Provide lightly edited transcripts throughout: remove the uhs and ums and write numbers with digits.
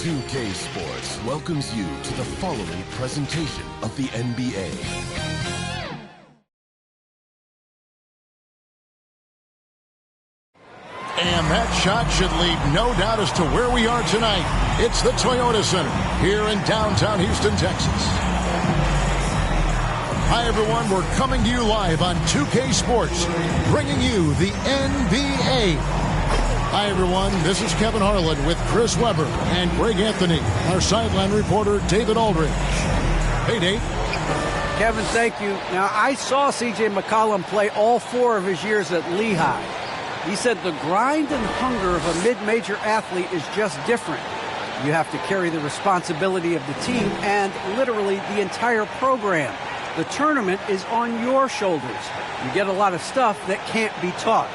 2K Sports welcomes you to the following presentation of the NBA. And that shot should leave no doubt as to where we are tonight. It's the Toyota Center here in downtown Houston, Texas. Hi, everyone. We're coming to you live on 2K Sports, bringing you the NBA. Hi, everyone. This is Kevin Harlan with Chris Webber and Greg Anthony, our sideline reporter, David Aldridge. Hey, Dave. Kevin, thank you. Now, I saw C.J. McCollum play all 4 of his years at Lehigh. He said the grind and hunger of a mid-major athlete is just different. You have to carry the responsibility of the team and literally the entire program. The tournament is on your shoulders. You get a lot of stuff that can't be taught.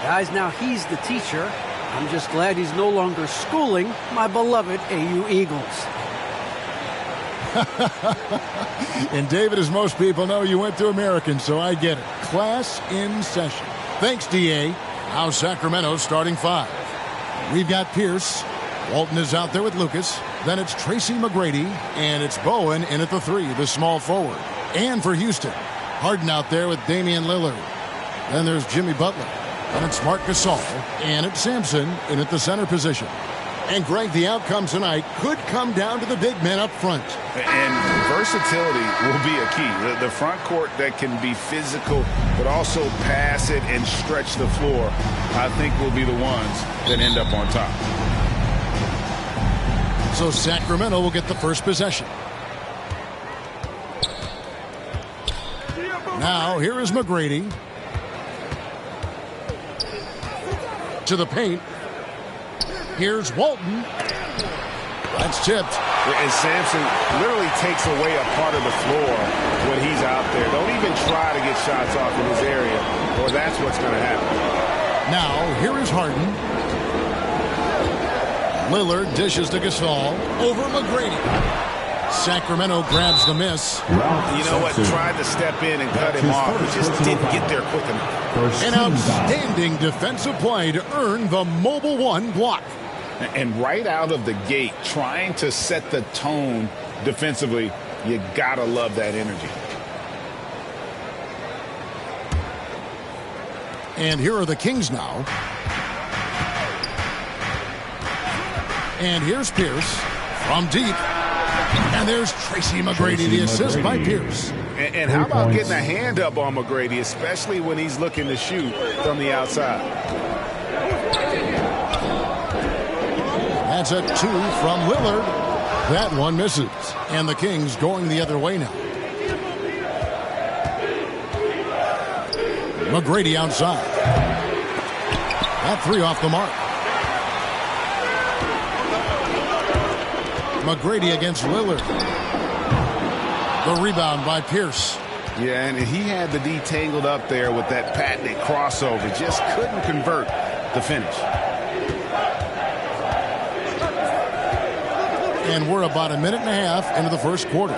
Guys, now he's the teacher. I'm just glad he's no longer schooling my beloved AU Eagles. And David, as most people know, you went to American, so I get it. Class in session. Thanks, D.A. Now Sacramento starting 5. We've got Pierce. Walton is out there with Lucas. Then it's Tracy McGrady. And it's Bowen in at the 3, the small forward. And for Houston, Harden out there with Damian Lillard. Then there's Jimmy Butler. And it's Marc Gasol. And it's Sampson in at the center position. And, Greg, the outcome tonight could come down to the big men up front. And versatility will be a key. The front court that can be physical but also pass it and stretch the floor, I think will be the ones that end up on top. So Sacramento will get the first possession. Now, here is McGrady. To the paint. Here's Walton. That's tipped. And Sampson literally takes away a part of the floor when he's out there. Don't even try to get shots off in his area, or that's what's going to happen. Now, here is Harden. Lillard dishes to Gasol. Over McGrady. Sacramento grabs the miss. You know what? Tried to step in and cut him off. He just didn't get there quick enough. An outstanding defensive play to earn the Mobile One block. And right out of the gate, trying to set the tone defensively, you got to love that energy. And here are the Kings now. And here's Pierce from deep. And there's Tracy McGrady, the assist by Pierce. And how about getting a hand up on McGrady, especially when he's looking to shoot from the outside? That's a 2 from Lillard. That one misses. And the Kings going the other way now. McGrady outside. That 3 off the mark. McGrady against Lillard. The rebound by Pierce. Yeah, and he had the D tangled up there with that patented crossover. Just couldn't convert the finish. And we're about a minute and a half into the first quarter.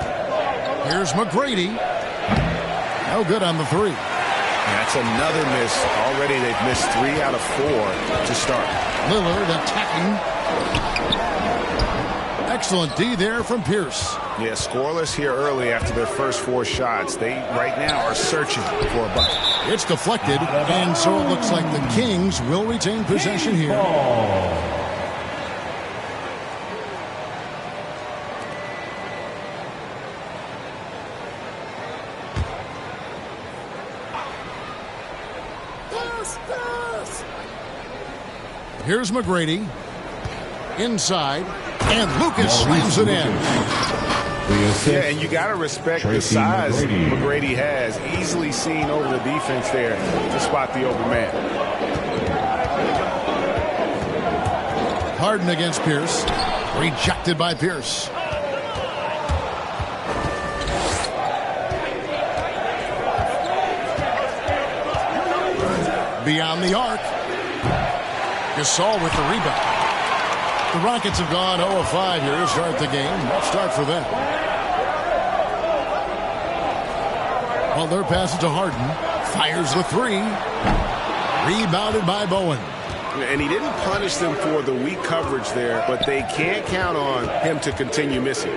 Here's McGrady. No good on the 3. That's another miss. Already they've missed 3 out of 4 to start. Lillard attacking. Excellent D there from Pierce. Yeah, scoreless here early after their first 4 shots. They right now are searching for a bucket. It's deflected, and so it looks like the Kings will retain possession here. Here's McGrady. Inside. And Lucas slams it in. Yeah, and you got to respect the size McGrady has. Easily seen over the defense there to spot the open man. Harden against Pierce. Rejected by Pierce. Beyond the arc. Gasol with the rebound. The Rockets have gone 0 of 5 here to start the game. Let's start for them. Well, their pass to Harden. Fires the 3. Rebounded by Bowen. And he didn't punish them for the weak coverage there, but they can't count on him to continue missing.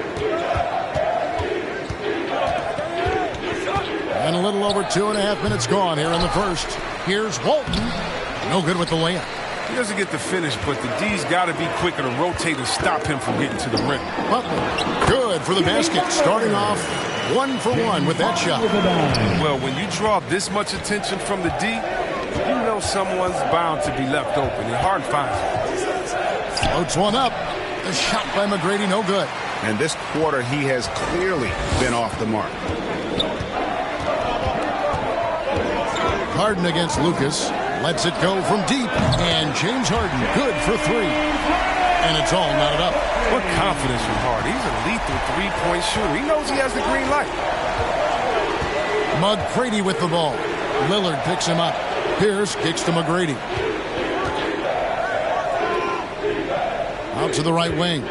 And a little over 2.5 minutes gone here in the first. Here's Walton. No good with the layup. He doesn't get the finish, but the D's got to be quicker to rotate and stop him from getting to the rim. Butler, good for the basket. Starting off 1 for 1 with that shot. Well, when you draw this much attention from the D, you know someone's bound to be left open, and Harden finds it. Floats one up. The shot by McGrady, no good. And this quarter, he has clearly been off the mark. Harden against Lucas. Lets it go from deep. And James Harden, good for 3. And it's all knotted up. What confidence from Harden. He's a lethal three-point shooter. He knows he has the green light. McGrady with the ball. Lillard picks him up. Pierce kicks to McGrady. Out to the right wing.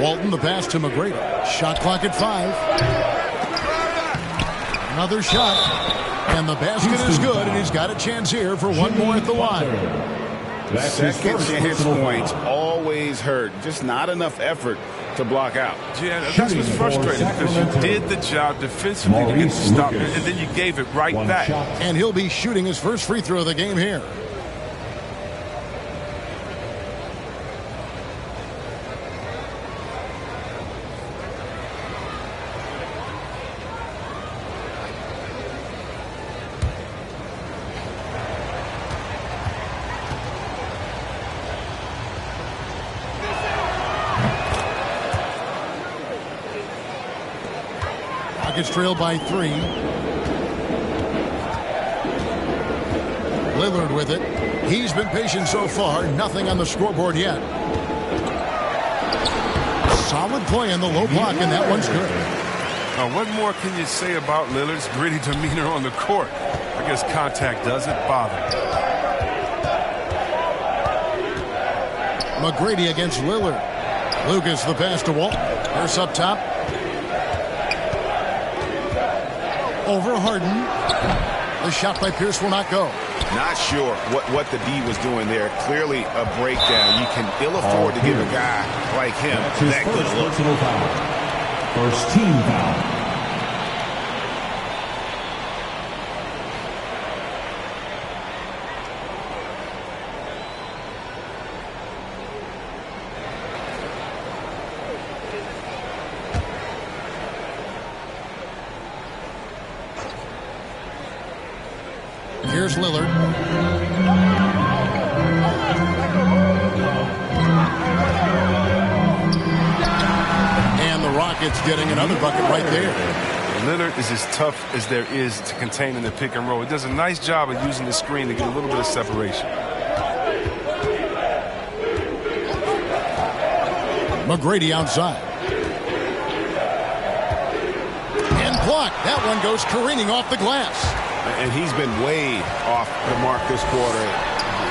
Walton, the pass to McGrady. Shot clock at 5. Another shot. And the basket is good, and he's got a chance here for one more at the line. Second chance points always hurt. Just not enough effort to block out. Yeah, that's what's frustrating, because you did the job defensively to get the stop, and then you gave it right back. And he'll be shooting his first free throw of the game here. Rockets trail by 3. Lillard with it. He's been patient so far. Nothing on the scoreboard yet. Solid play in the low block, and that one's good. Now, what more can you say about Lillard's gritty demeanor on the court? I guess contact doesn't bother. McGrady against Lillard. Lucas the pass to Walton. Pierce up top. Over Harden. The shot by Pierce will not go. Not sure what the D was doing there. Clearly a breakdown. You can ill afford to give a guy like him that good look. First team foul. Here's Lillard. And the Rockets getting another bucket right there. Lillard is as tough as there is to contain in the pick and roll. He does a nice job of using the screen to get a little bit of separation. McGrady outside. And blocked. That one goes careening off the glass. And he's been way off the mark this quarter.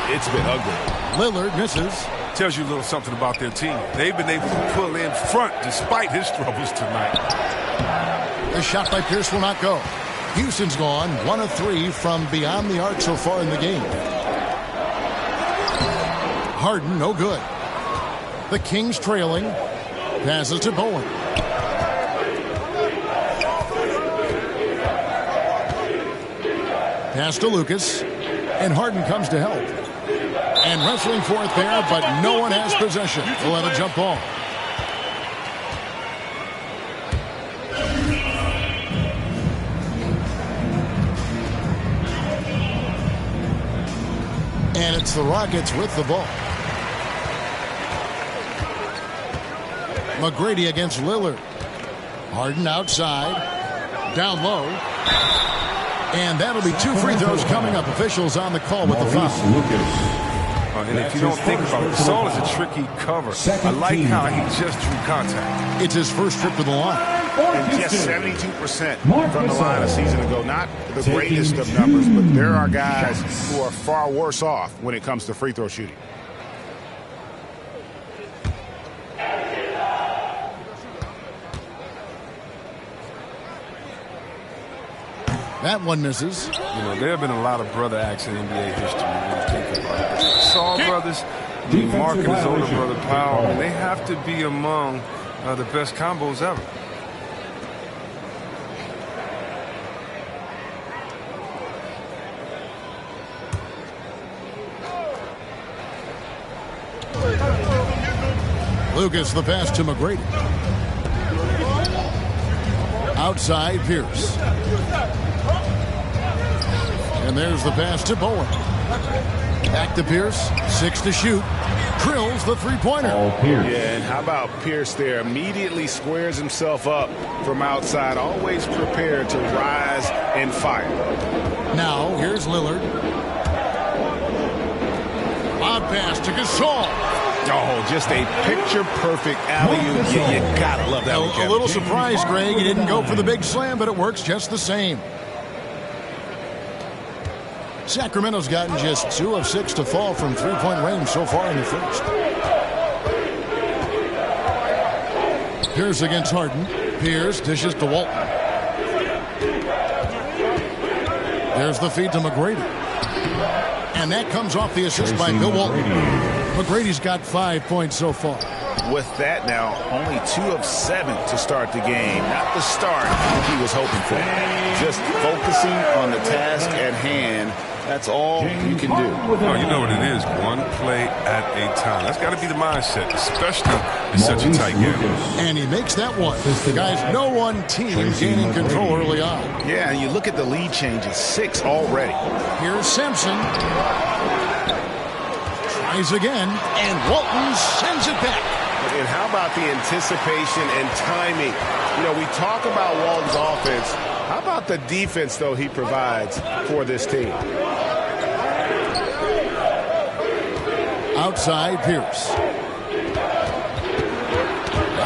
It's been ugly. Lillard misses. Tells you a little something about their team. They've been able to pull in front despite his troubles tonight. The shot by Pierce will not go. Houston's gone 1 of 3 from beyond the arc so far in the game. Harden, no good. The Kings trailing. Passes to Bowen. Pass to Lucas. And Harden comes to help. And wrestling for it there, but no one has possession. We'll have a jump ball. And it's the Rockets with the ball. McGrady against Lillard. Harden outside. Down low. And that'll be 2 free throws coming up. Officials on the call with the foul. And if you don't think about it, Gasol is a tricky cover. I like how he just drew contact. It's his first trip to the line. And just 72% from the line a season ago. Not the greatest of numbers, but there are guys who are far worse off when it comes to free throw shooting. That one misses. You know, there have been a lot of brother acts in NBA history when you think about it. The Saul brothers, Mark and his older brother Powell, and they have to be among the best combos ever. Lucas, the pass to McGrady. Outside, Pierce. And there's the pass to Bowen. Back to Pierce. 6 to shoot. Drills the three-pointer. Yeah, and how about Pierce there? Immediately squares himself up from outside. Always prepared to rise and fire. Now, here's Lillard. Lob pass to Gasol. Oh, just a picture-perfect alley-oop. You gotta love that one, Kevin. A little surprise, Greg. He didn't go for the big slam, but it works just the same. Sacramento's gotten just 2 of 6 to fall from three-point range so far in the first. Pierce against Harden. Pierce dishes to Walton. There's the feed to McGrady. And that comes off the assist by Bill Walton. McGrady's got 5 points so far. With that now, only 2 of 7 to start the game. Not the start he was hoping for. Just focusing on the task at hand. That's all you can do. Oh, you know what it is. One play at a time. That's got to be the mindset, especially in such a tight game. And he makes that one. Guys, no one team gaining control early on. Yeah, and you look at the lead changes. 6 already. Here's Simpson. Tries again, and Walton sends it back. And how about the anticipation and timing? You know, we talk about Walton's offense. How about the defense, though, he provides for this team? Outside, Pierce.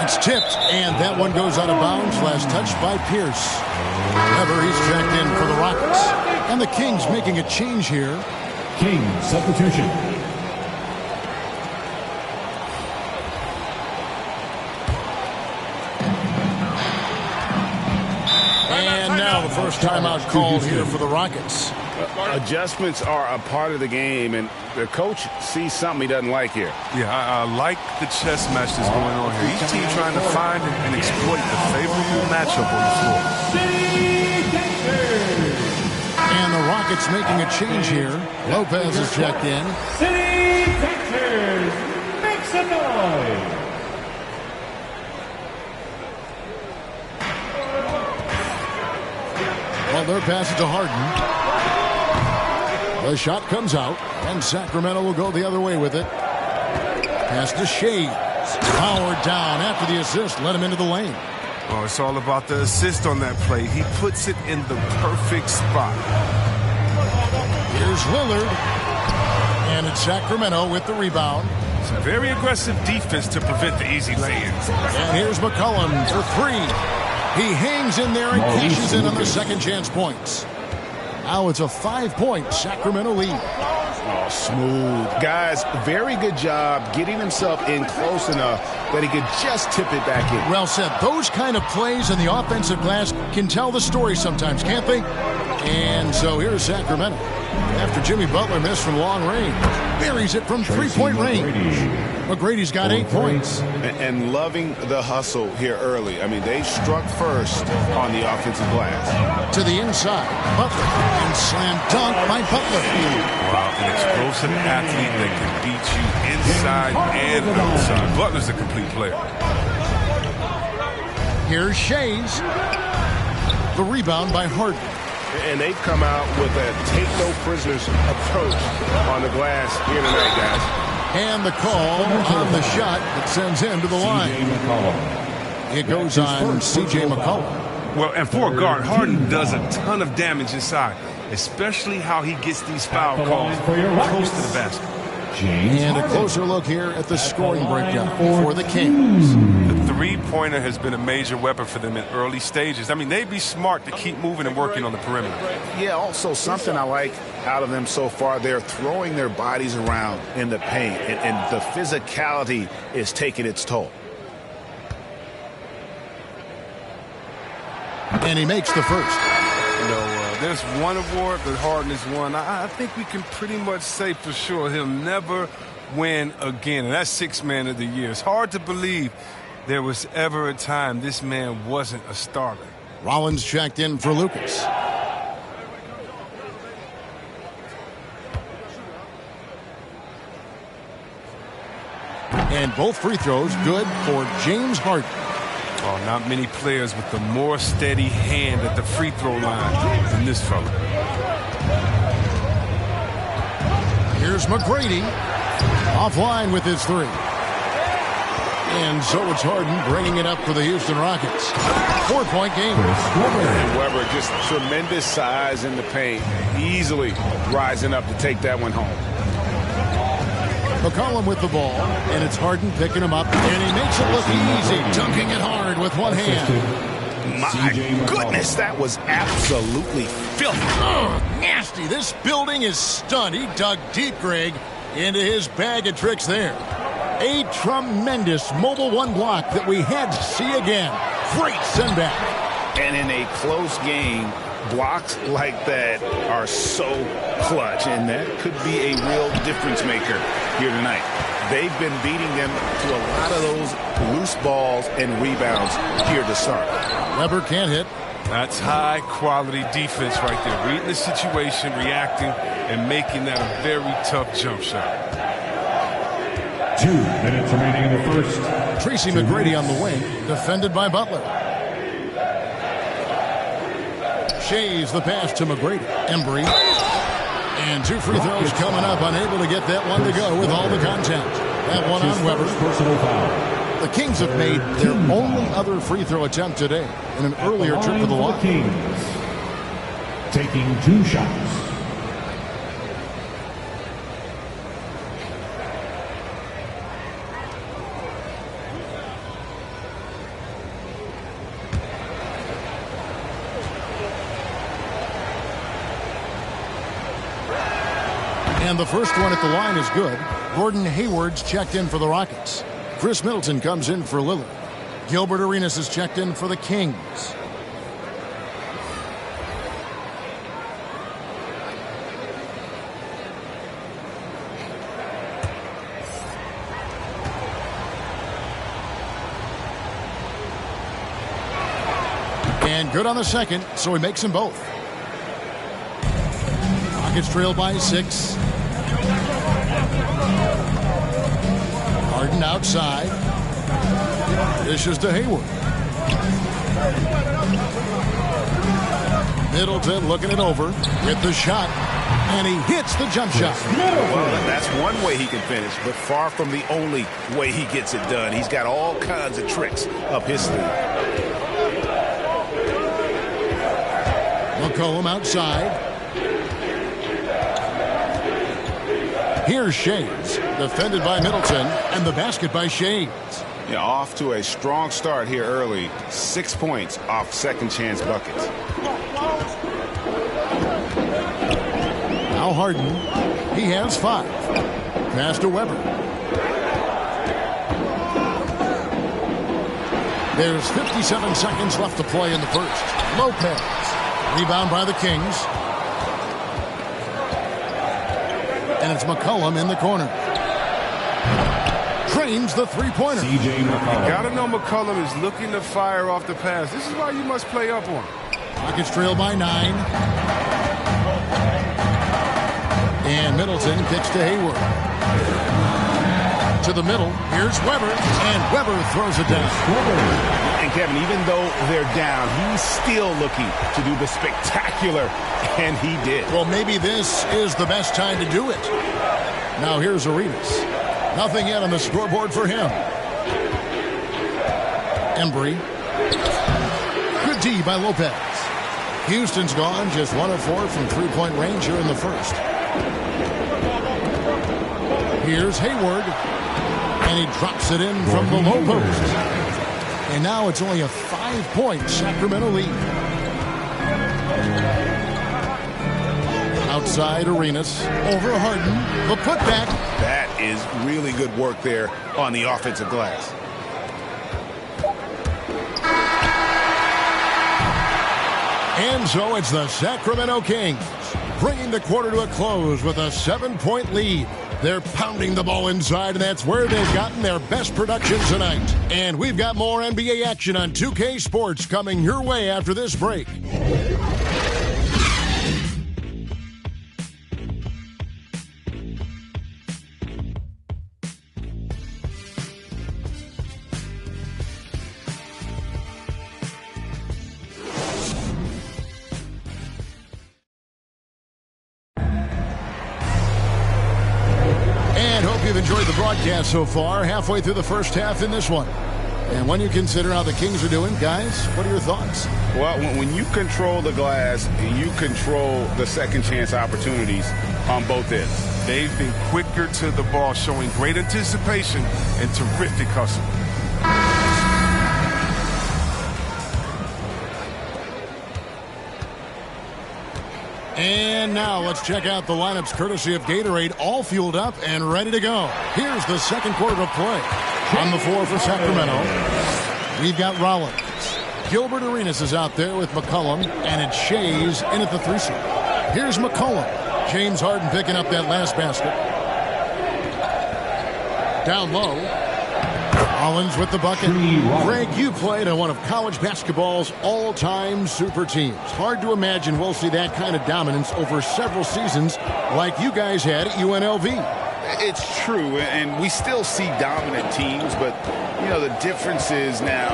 It's tipped, and that one goes out of bounds. Last touch by Pierce. However, he's checked in for the Rockets. And the Kings making a change here. Kings substitution. And now the first timeout called here for the Rockets. Adjustments are a part of the game, and the coach sees something he doesn't like here. Yeah, I like the chess match that's going on here. Each team trying to find and exploit the favorable matchup on the floor. And the Rockets making a change here. Lopez is checked in. City Texans, make some noise. Well, they're passing to Harden. The shot comes out, and Sacramento will go the other way with it. Pass to Shades. Powered down after the assist. Let him into the lane. Oh, it's all about the assist on that play. He puts it in the perfect spot. Here's Lillard. And it's Sacramento with the rebound. Some very aggressive defense to prevent the easy lay-ins. And here's McCollum for 3. He hangs in there and cashes in on the second chance points. Now it's a 5-point Sacramento lead. Oh, smooth. Guys, very good job getting himself in close enough that he could just tip it back in. Well said. Those kind of plays in the offensive glass can tell the story sometimes, can't they? And so here's Sacramento. After Jimmy Butler missed from long range, buries it from 3-point range. McGrady's got 8 points. And loving the hustle here early. I mean, they struck first on the offensive glass. To the inside, Butler, and slam dunk by Butler. Wow, an explosive athlete that can beat you inside and outside. Butler's a complete player. Here's Shays. The rebound by Harden. And they've come out with a take-no-prisoners approach on the glass here tonight, guys. And the call on the shot that sends him to the line. It goes on C.J. McCollum. Well, and for a guard, Harden does a ton of damage inside, especially how he gets these foul calls close to the basket. And a closer look here at the scoring breakdown for the Kings. The three-pointer has been a major weapon for them in early stages. I mean, they'd be smart to keep moving and working on the perimeter. Yeah, also something I like out of them so far, they're throwing their bodies around in the paint, and the physicality is taking its toll. And he makes the first. You know, there's one award that Harden has won. I think we can pretty much say for sure he'll never win again, and that's Sixth Man of the Year. It's hard to believe there was ever a time this man wasn't a starter. Rollins checked in for Lucas. And both free throws good for James Harden. Oh, not many players with the more steady hand at the free throw line than this fella. Here's McGrady. Offline with his three. And so it's Harden bringing it up for the Houston Rockets. 4-point game. And Weber, just tremendous size in the paint. Easily rising up to take that one home. McCollum with the ball, and it's Harden picking him up, and he makes it look easy, dunking it hard with one hand. My goodness, that was absolutely filthy. Oh, nasty. This building is stunned. He dug deep, Greg, into his bag of tricks there. A tremendous mobile one block that we had to see again. Great send back. And in a close game, blocks like that are so clutch, and that could be a real difference maker here tonight. They've been beating them to a lot of those loose balls and rebounds here to start. Weber can't hit. That's high-quality defense right there. Reading the situation, reacting, and making that a very tough jump shot. 2 minutes remaining in the first. Tracy McGrady on the wing, defended by Butler. Shays the pass to McGrady. Embry. And 2 free throws coming up, unable to get that one to go with all the contact. That one on Weber. Personal foul. The Kings have made their only other free throw attempt today in an earlier trip to the line. Kings taking 2 shots. And the first one at the line is good. Gordon Hayward's checked in for the Rockets. Chris Middleton comes in for Lillard. Gilbert Arenas is checked in for the Kings. And good on the second, so he makes them both. Rockets trail by 6. Harden outside. Dishes to Hayward. Middleton looking it over. With the shot. And he hits the jump shot. Well, that's one way he can finish, but far from the only way he gets it done. He's got all kinds of tricks up his sleeve. McCollum outside. Here's Shays, defended by Middleton, and the basket by Shays. Yeah, off to a strong start here early. 6 points off second chance buckets. Now Harden, he has 5. Pass to Weber. There's 57 seconds left to play in the first. Lopez, rebound by the Kings. And it's McCollum in the corner. Trains the three-pointer. C.J. McCollum. You gotta know McCollum is looking to fire off the pass. This is why you must play up on him. Rockets trail by 9. And Middleton kicks to Hayward. To the middle. Here's Weber. And Weber throws it down. And Kevin, even though they're down, he's still looking to do the spectacular, and he did. Well, maybe this is the best time to do it. Now here's Arenas. Nothing yet on the scoreboard for him. Embry. Good D by Lopez. Houston's gone just 1 of 4 from three-point range here in the first. Here's Hayward. And he drops it in from the low post. And now it's only a 5-point Sacramento lead. Outside Arenas. Over Harden. The putback. That is really good work there on the offensive glass. And so it's the Sacramento Kings bringing the quarter to a close with a 7-point lead. They're pounding the ball inside, and that's where they've gotten their best production tonight. And we've got more NBA action on 2K Sports coming your way after this break. You've enjoyed the broadcast so far, halfway through the first half in this one. And when you consider how the Kings are doing, guys, what are your thoughts? Well, when you control the glass, you control the second chance opportunities on both ends. They've been quicker to the ball, showing great anticipation and terrific hustle. And now let's check out the lineups courtesy of Gatorade, all fueled up and ready to go. Here's the second quarter of play. On the floor for Sacramento, we've got Rollins. Gilbert Arenas is out there with McCollum, and it's Shays in at the 3 slot. Here's McCollum. James Harden picking up that last basket. Down low. Rollins with the bucket. Greg, you played on one of college basketball's all-time super teams. Hard to imagine we'll see that kind of dominance over several seasons like you guys had at UNLV. It's true, and we still see dominant teams, but, you know, the difference is now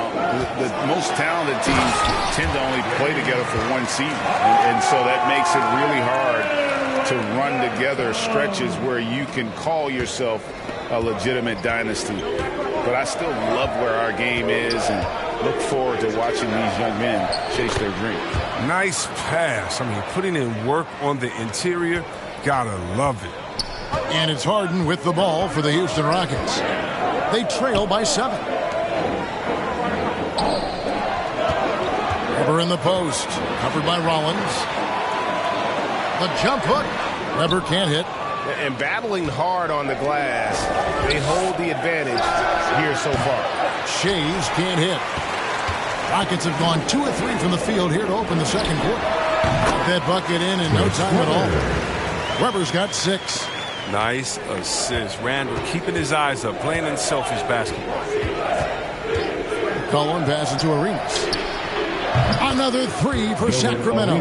the most talented teams tend to only play together for one season, and so that makes it really hard to run together stretches where you can call yourself a legitimate dynasty. But I still love where our game is and look forward to watching these young men chase their dream. Nice pass. I mean, putting in work on the interior, gotta love it. And it's Harden with the ball for the Houston Rockets. They trail by 7. Weber in the post, covered by Rollins. The jump hook. Weber can't hit. And battling hard on the glass, they hold the advantage here so far. Shays can't hit. Rockets have gone 2 of 3 from the field here to open the second quarter. Got that bucket in no time at all. Weber's got 6. Nice assist. Randall keeping his eyes up, playing unselfish basketball. Cullen passes to Arenas. Another 3 for Sacramento.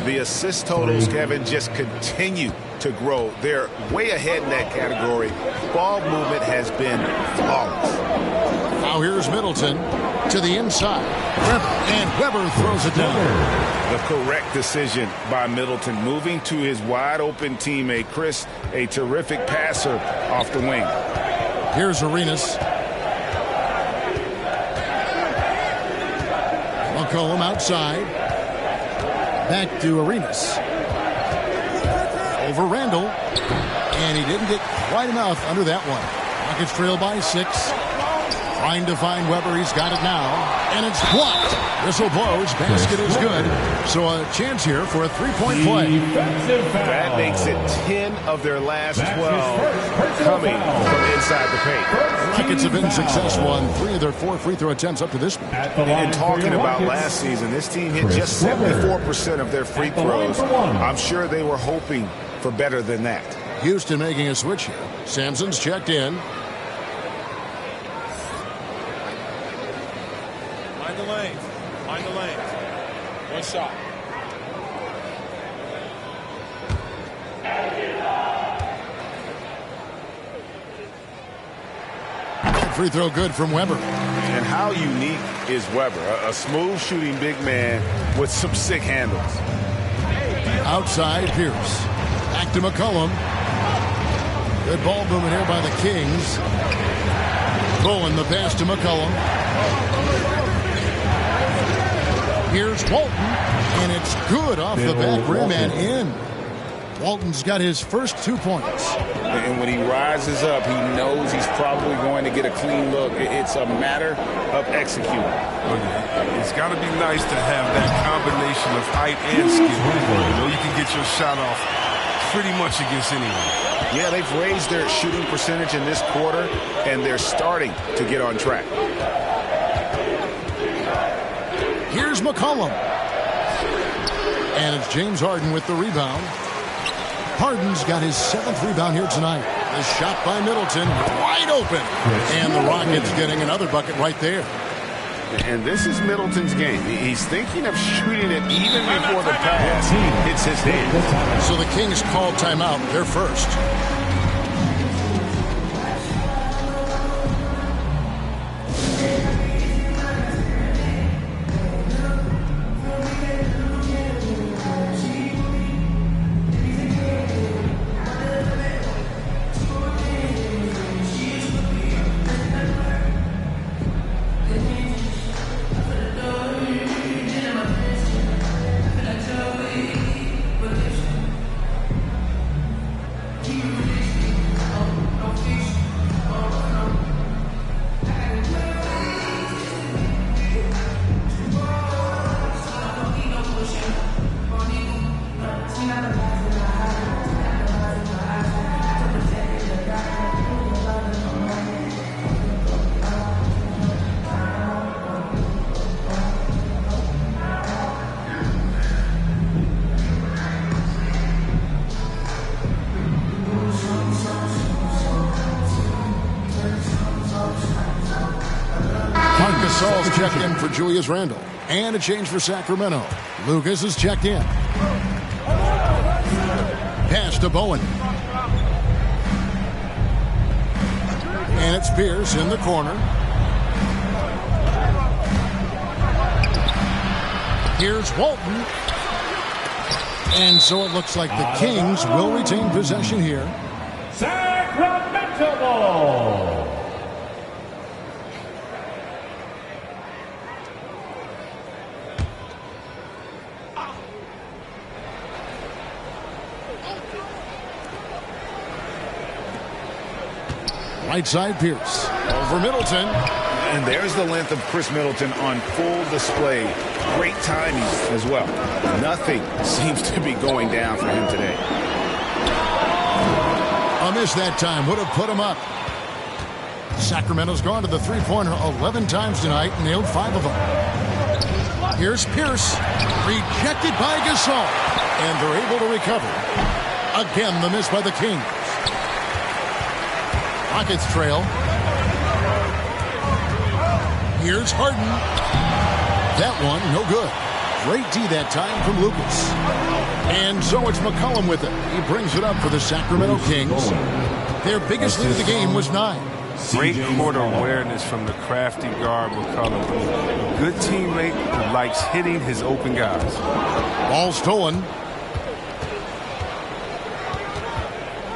The assist totals, Kevin, just continue to grow. They're way ahead in that category. Ball movement has been flawless. Now here's Middleton to the inside. And Weber throws it down. The correct decision by Middleton, moving to his wide-open teammate, Chris, a terrific passer off the wing. Here's Arenas. McCollum outside. Back to Arenas. Over Randall. And he didn't get quite enough under that one. Rockets trail by 6. Trying to find Weber. He's got it now. And it's blocked. Whistle blows. Basket is good. So a chance here for a 3-point play. That makes it 10 of their last 12 coming from inside the paint. Rockets have been successful on 3 of their 4 free throw attempts up to this point. And talking about last season, this team hit just 74% of their free throws. I'm sure they were hoping for better than that. Houston making a switch here. Sampson's checked in. Mind the lanes. Mind the lanes. One shot. Free throw good from Weber. And how unique is Weber? A smooth shooting big man with some sick handles. Outside Pierce. Back to McCollum. Good ball movement here by the Kings. Bowen the pass to McCollum. Here's Walton. And it's good off the back rim and in. Walton's got his first 2 points. And when he rises up, he knows he's probably going to get a clean look. It's a matter of executing. It's got to be nice to have that combination of height and skill. You know you can get your shot off pretty much against anyone. Yeah, they've raised their shooting percentage in this quarter, and they're starting to get on track. Here's McCollum. And it's James Harden with the rebound. Harden's got his 7th rebound here tonight. The shot by Middleton, wide open. And the Rockets getting another bucket right there. And this is Middleton's game. He's thinking of shooting it even before the pass hits his hand. So the Kings call timeout. They're first. Gasol's checked in for Julius Randle. And a change for Sacramento. Lucas is checked in. Pass to Bowen. And it's Pierce in the corner. Here's Walton. And so it looks like the Kings will retain possession here. Sacramento ball. Right side, Pierce. Over Middleton. And there's the length of Chris Middleton on full display. Great timing as well. Nothing seems to be going down for him today. A miss that time. Would have put him up. Sacramento's gone to the three-pointer 11 times tonight. Nailed 5 of them. Here's Pierce. Rejected by Gasol. And they're able to recover. Again, the miss by the Kings. Rockets trail. Here's Harden. That one, no good. Great D that time from Lucas. And so it's McCollum with it. He brings it up for the Sacramento Kings. Their biggest lead of the game was 9. Great court awareness from the crafty guard McCollum. Good teammate who likes hitting his open guys. Ball stolen.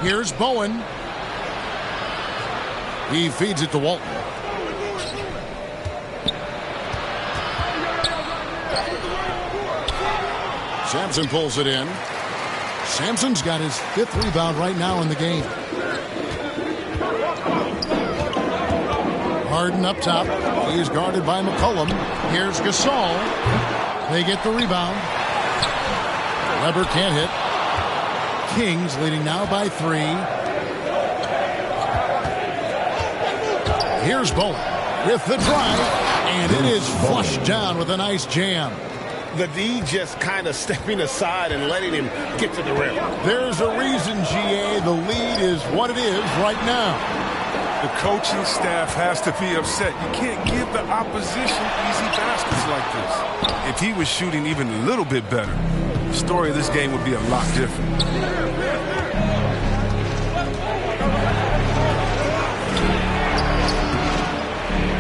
Here's Bowen. He feeds it to Walton. Sampson pulls it in. Sampson's got his 5th rebound right now in the game. Harden up top. He's guarded by McCollum. Here's Gasol. They get the rebound. Weber can't hit. Kings leading now by 3. Here's Bowen with the drive, and it is flushed down with a nice jam. The D just kind of stepping aside and letting him get to the rim. There's a reason, GA, the lead is what it is right now. The coaching staff has to be upset. You can't give the opposition easy baskets like this. If he was shooting even a little bit better, the story of this game would be a lot different.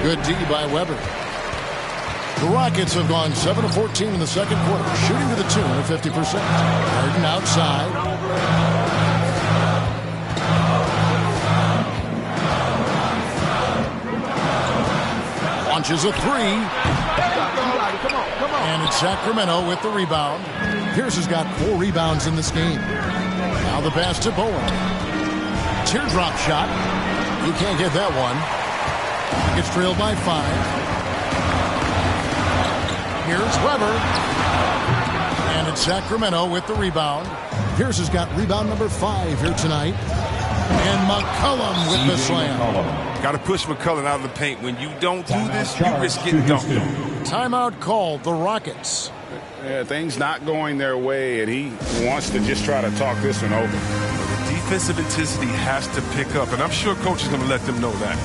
Good D by Weber. The Rockets have gone 7 of 14 in the second quarter, shooting to the tune of 50%. Harden outside. Launches a 3. And it's Sacramento with the rebound. Pierce has got 4 rebounds in this game. Now the pass to Bowen. Teardrop shot. He can't get that one. Gets trailed by 5. Here's Weber. And it's Sacramento with the rebound. Pierce has got rebound number 5 here tonight. And McCollum with the slam. Got to push McCollum out of the paint. When you don't do this, you risk getting dunked on. Timeout called. The Rockets Yeah, things not going their way, and he wants to just try to talk this one over. The defensive intensity has to pick up, and I'm sure coach is going to let them know that.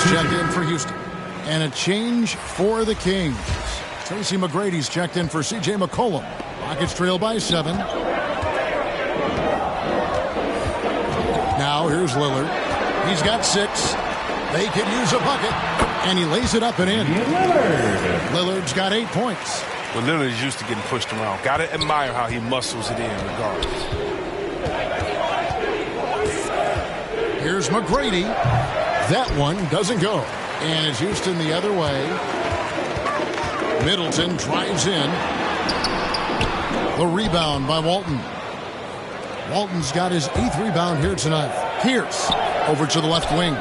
Checked in for Houston. And a change for the Kings. Tracy McGrady's checked in for C.J. McCollum. Rockets trail by 7. Now here's Lillard. He's got 6. They could use a bucket. And he lays it up and in. Lillard's got 8 points. Well, Lillard is used to getting pushed around. Got to admire how he muscles it in regardless. Here's McGrady. That one doesn't go. And it's Houston the other way. Middleton drives in. The rebound by Walton. Walton's got his 8th rebound here tonight. Pierce over to the left wing.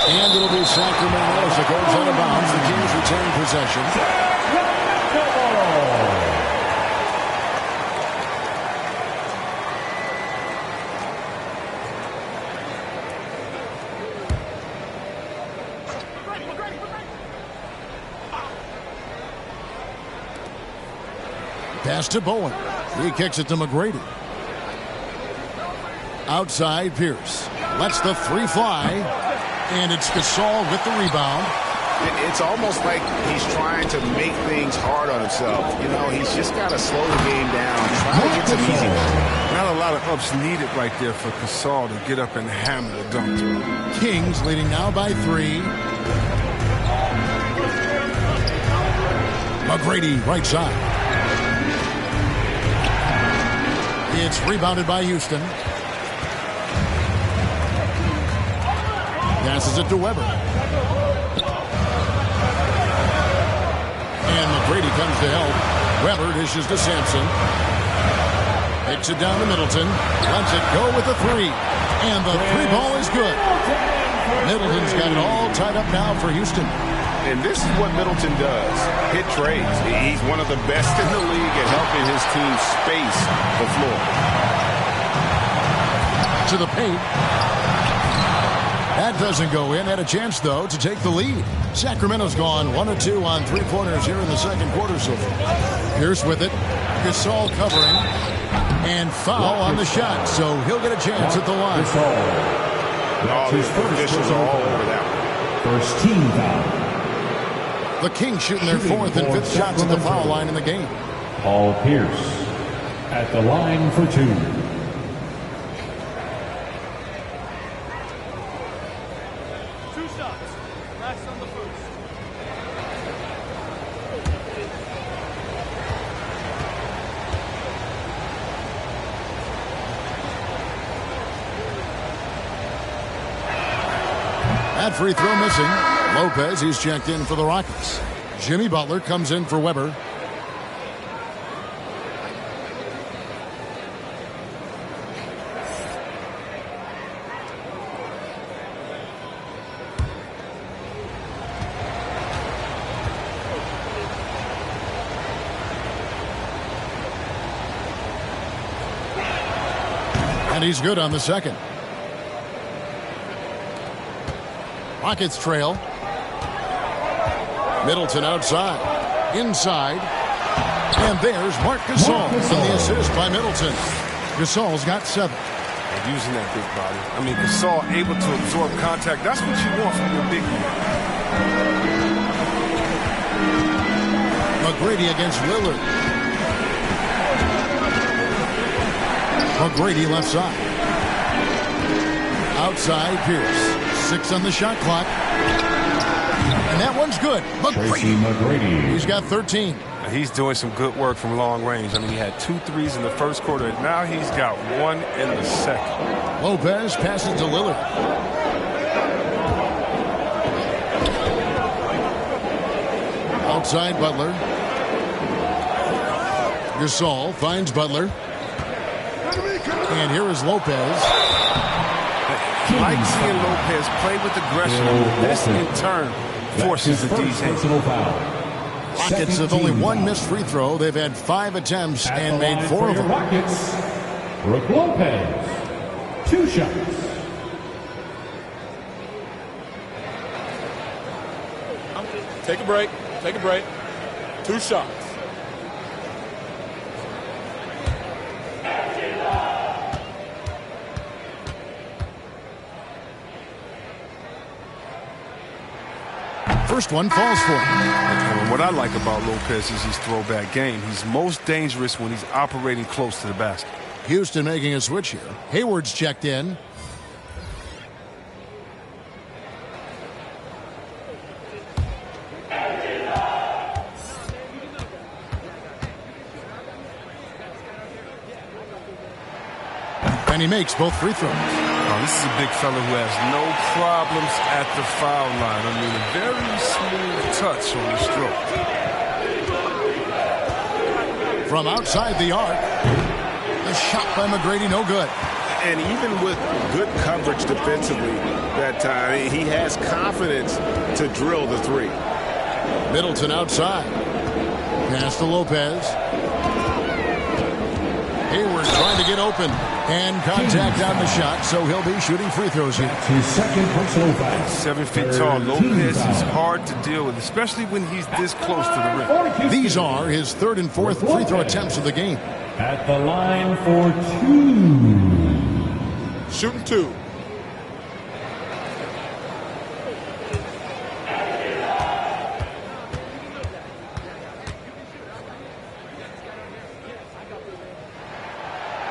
And it'll be Sacramento as it goes out of bounds. The Kings retain possession. Pass to Bowen. He kicks it to McGrady. Outside, Pierce. Lets the 3 fly. And it's Gasol with the rebound. It's almost like he's trying to make things hard on himself. You know, he's just got to slow the game down. Try to get some easy ones. Not a lot of ups needed right there for Gasol to get up and hammer the dunk to him. Kings leading now by 3. McGrady, right side. It's rebounded by Houston. Passes it to Weber. And McGrady comes to help. Weber dishes to Sampson. Picks it down to Middleton. Lets it go with the 3. And the 3 ball is good. Middleton's got it all tied up now for Houston. And this is what Middleton does. Hit trades. He's one of the best in the league at helping his team space the floor. To the paint. That doesn't go in. Had a chance, though, to take the lead. Sacramento's gone 1 of 2 on 3-pointers here in the second quarter so far. Pierce with it. Gasol covering. And foul on the shot, so he'll get a chance at the line. That's his first all over that one. First team foul. The Kings shooting their 4th and 5th shots at the foul line in the game. Paul Pierce at the line for 2. That free throw missing. Lopez, he's checked in for the Rockets. Jimmy Butler comes in for Weber. And he's good on the second. Rockets trail. Middleton outside. Inside. And there's Marc Gasol from the assist by Middleton. Gasol's got 7. And using that big body. I mean, Gasol able to absorb contact. That's what you want from your big man. McGrady against Lillard. McGrady left side. Outside Pierce. 6 on the shot clock. And that one's good. McGrady. He's got 13. He's doing some good work from long range. I mean, he had 2 threes in the first quarter. And now he's got 1 in the second. Lopez passes to Lillard. Outside Butler. Gasol finds Butler. And here is Lopez. I like seeing Lopez play with aggression. This, in turn, forces the DJ. Rockets have only 1 missed free throw. They've had 5 attempts and made 4 of them. Rockets, Brook Lopez, 2 shots. Take a break. Take a break. 2 shots. First one falls for him. And what I like about Lopez is his throwback game. He's most dangerous when he's operating close to the basket. Houston making a switch here. Hayward's checked in. And he makes both free throws. Oh, this is a big fella who has no problems at the foul line. I mean, a very smooth touch on the stroke. From outside the arc, the shot by McGrady, no good. And even with good coverage defensively that time, he has confidence to drill the 3. Middleton outside. Pass to Lopez. Hayward trying to get open. And contact on the shot, so he'll be shooting free throws here. His second personal foul. 7 feet tall. Lopez is hard to deal with, especially when he's this close to the rim. These are his 3rd and 4th free throw attempts of the game. At the line for 2. Shooting 2.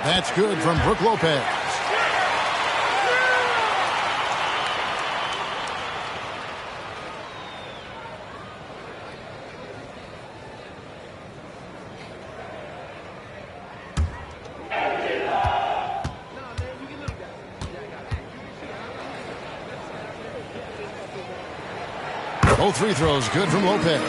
That's good from Brook Lopez. Both free throws good from Lopez.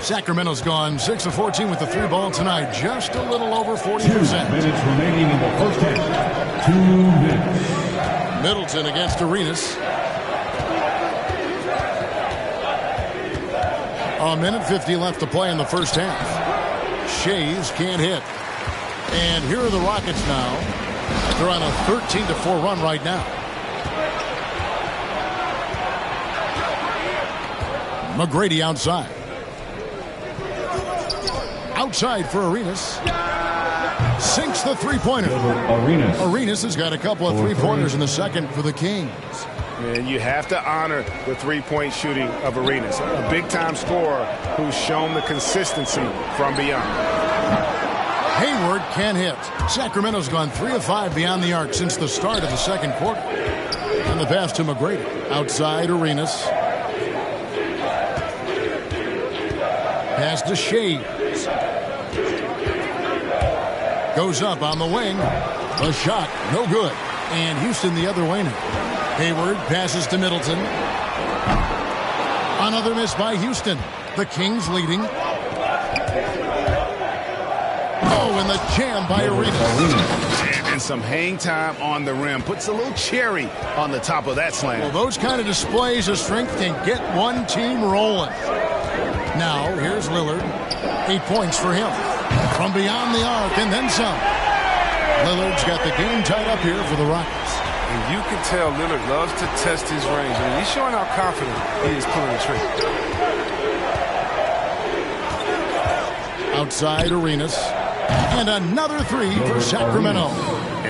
Sacramento's gone 6 of 14 with the 3 ball tonight. Just a little over 40%. 2 minutes remaining in the first half. 2 minutes. Middleton against Arenas. A minute 50 left to play in the first half. Shays can't hit. And here are the Rockets now. They're on a 13-4 run right now. McGrady outside. Outside for Arenas. Sinks the 3-pointer. Arenas has got a couple of 3-pointers in the second for the Kings. And you have to honor the 3-point shooting of Arenas. A big-time scorer who's shown the consistency from beyond. Hayward can't hit. Sacramento's gone 3 of 5 beyond the arc since the start of the second quarter. And the pass to McGrady. Outside Arenas. Pass to Shea. Goes up on the wing. A shot, no good. And Houston the other way now. Hayward passes to Middleton. Another miss by Houston. The Kings leading. Oh, and the jam by Arenas. And some hang time on the rim. Puts a little cherry on the top of that slam. Well, those kind of displays of strength can get one team rolling. Now, here's Lillard. 8 points for him. From beyond the arc and then some. Lillard's got the game tied up here for the Rockets. And you can tell Lillard loves to test his range. I mean, he's showing how confident he is pulling the trigger. Outside Arenas. And another 3 for Sacramento.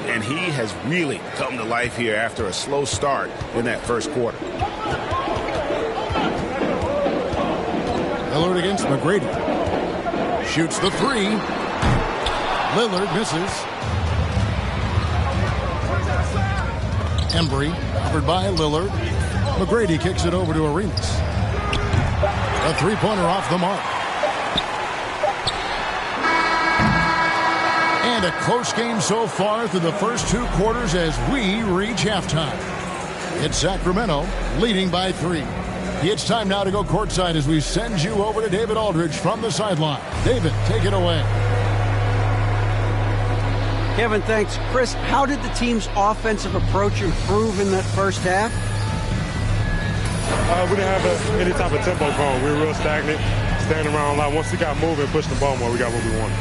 And he has really come to life here after a slow start in that first quarter. Lillard against McGrady. Shoots the 3. Lillard misses. Embry covered by Lillard. McGrady kicks it over to Arenas. A three-pointer off the mark. And a close game so far through the first two quarters as we reach halftime. It's Sacramento leading by 3. It's time now to go courtside as we send you over to David Aldridge from the sideline. David, take it away. Kevin, thanks. Chris, how did the team's offensive approach improve in that first half? We didn't have any type of tempo going. We were real stagnant, standing around a lot. Once we got moving, pushed the ball more, we got what we wanted.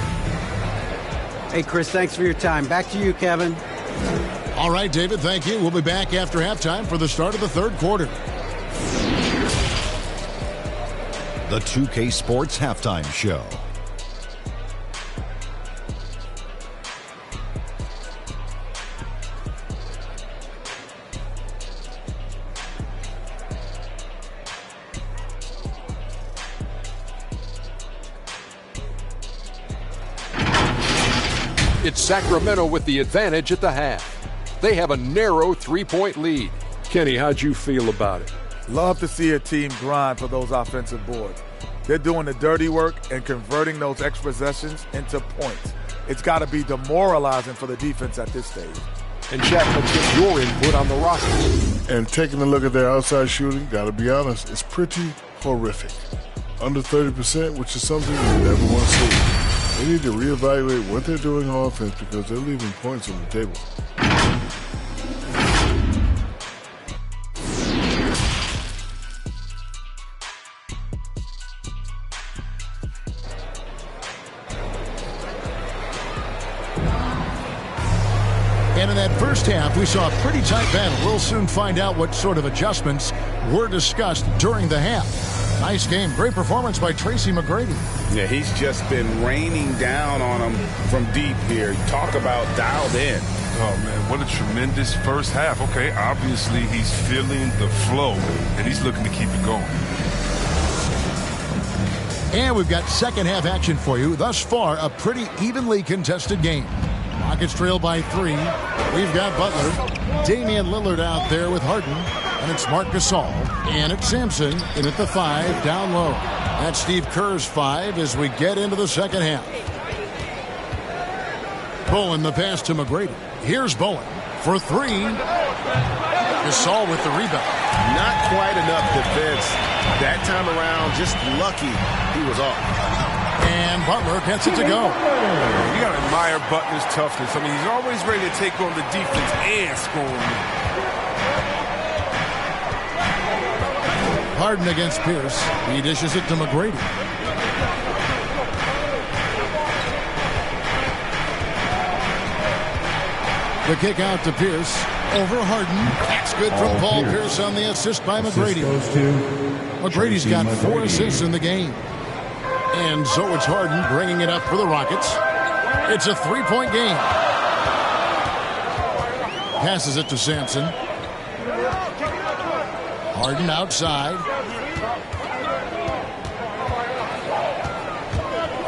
Hey, Chris, thanks for your time. Back to you, Kevin. All right, David, thank you. We'll be back after halftime for the start of the third quarter. The 2K Sports Halftime Show. It's Sacramento with the advantage at the half. They have a narrow three-point lead. Kenny, how'd you feel about it? Love to see a team grind for those offensive boards. They're doing the dirty work and converting those extra possessions into points. It's got to be demoralizing for the defense at this stage. And Shaq, let's get your input on the roster. And taking a look at their outside shooting, got to be honest, it's pretty horrific. Under 30%, which is something you never want to see. They need to reevaluate what they're doing on offense because they're leaving points on the table. And in that first half, we saw a pretty tight battle. We'll soon find out what sort of adjustments were discussed during the half. Nice game. Great performance by Tracy McGrady. Yeah, he's just been raining down on them from deep here. Talk about dialed in. Oh, man, what a tremendous first half. Okay, obviously he's feeling the flow, and he's looking to keep it going. And we've got second half action for you. Thus far, a pretty evenly contested game. Rockets trail by 3. We've got Butler. Damian Lillard out there with Harden. And it's Marc Gasol. And it's Sampson in at the 5 down low. That's Steve Kerr's 5 as we get into the second half. Bowen the pass to McGrady. Here's Bowen for 3. Gasol with the rebound. Not quite enough defense that time around. Just lucky he was off. And Butler gets it to go. You got to admire Butler's toughness. I mean, he's always ready to take on the defense and score. Harden against Pierce. He dishes it to McGrady. The kick out to Pierce. Over Harden. That's good from Paul Pierce on the assist by McGrady. McGrady's got 4 assists in the game. And so it's Harden bringing it up for the Rockets. It's a 3-point game. Passes it to Sampson. Harden outside.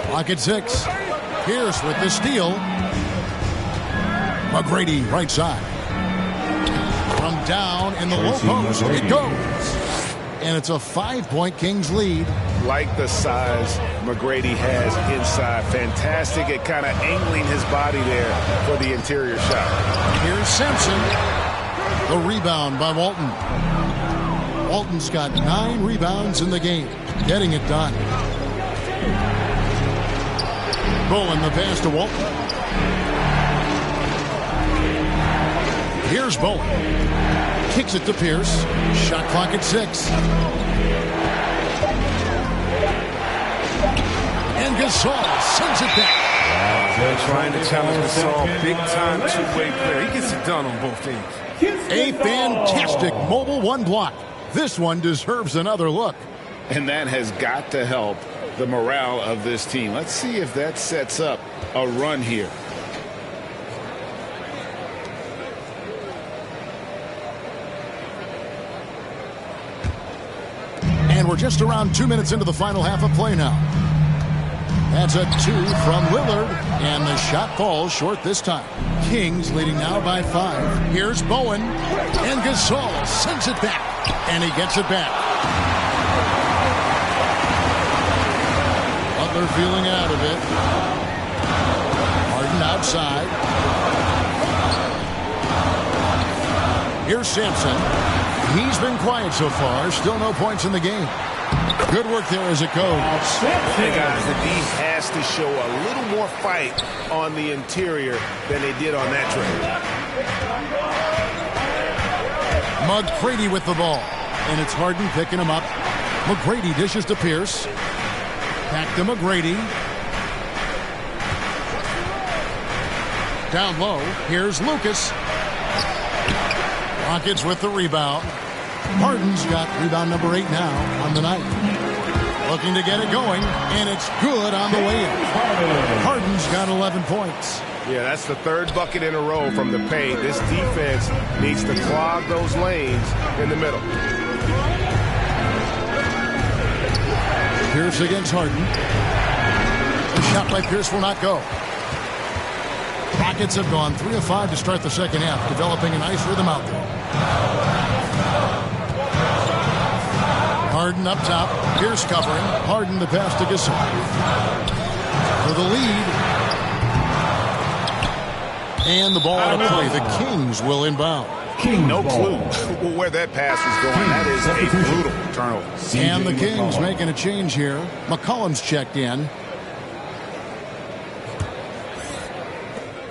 Clock at 6. Pierce with the steal. McGrady right side. From down in the low post, it goes. And it's a 5-point Kings lead. Like the size McGrady has inside. Fantastic at kind of angling his body there for the interior shot. Here's Sampson. The rebound by Walton. Walton's got 9 rebounds in the game. Getting it done. Bowen the pass to Walton. Here's Bowen. Kicks it to Pierce. Shot clock at 6. And Gasol sends it back. They're trying to challenge Gasol. Big-time two-way player. He gets it done on both ends. A fantastic mobile 1 block. This one deserves another look. And that has got to help the morale of this team. Let's see if that sets up a run here. And we're just around 2 minutes into the final half of play now. That's a 2 from Lillard, and the shot falls short this time. Kings leading now by 5. Here's Bowen, and Gasol sends it back, and he gets it back. Butler feeling out of it. Harden outside. Here's Sampson. He's been quiet so far. Still no points in the game. Good work there as it goes. Hey guys, the D has to show a little more fight on the interior than they did on that trade. McGrady with the ball. And it's Harden picking him up. McGrady dishes to Pierce. Back to McGrady. Down low. Here's Lucas. Rockets with the rebound. Harden's got rebound number 8 now on the night. Looking to get it going, and it's good on the way in. Harden's got 11 points. Yeah, that's the 3rd bucket in a row from the paint. This defense needs to clog those lanes in the middle. Pierce against Harden. The shot by Pierce will not go. Rockets have gone 3 of 5 to start the second half, developing a nice rhythm out there. Harden up top. Pierce covering. Harden the pass to Gasol. For the lead. And the ball out of play. The Kings will inbound. No clue where that pass was going. That is a brutal turnover. And the Kings making a change here. McCollum's checked in.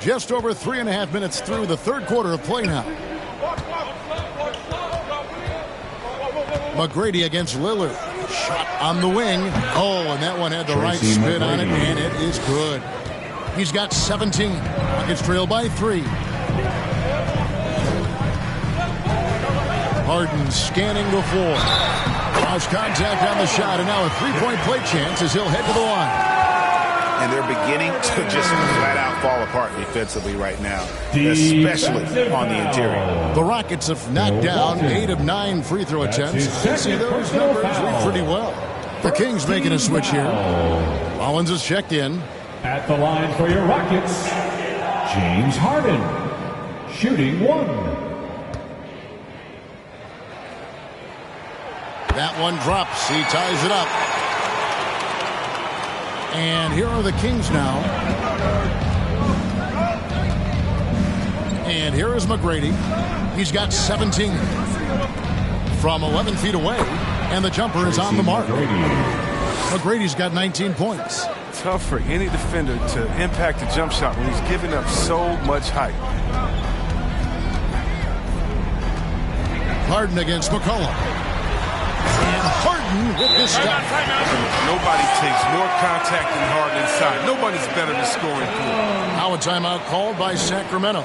Just over 3.5 minutes through the 3rd quarter of play now. McGrady against Lillard. Shot on the wing. Oh, and that one had the right spin on it, and it is good. He's got 17. Rockets trail by 3. Harden scanning the floor. Lost contact on the shot, and now a 3-point play chance as he'll head to the line. And they're beginning to just flat out fall apart defensively right now, especially on the interior. The Rockets have knocked down 8 of 9 free throw attempts. You see those numbers read pretty well. The Kings making a switch here. Rollins is checked in. At the line for your Rockets, James Harden, shooting 1. That one drops. He ties it up. And here are the Kings now. And here is McGrady. He's got 17 from 11 feet away. And the jumper is on the mark. McGrady's got 19 points. Tough for any defender to impact the jump shot when he's giving up so much height. Harden against McCollum. And Harden with this stop. Nobody takes more contact than Harden inside. Nobody's better than scoring through. Now a timeout called by Sacramento.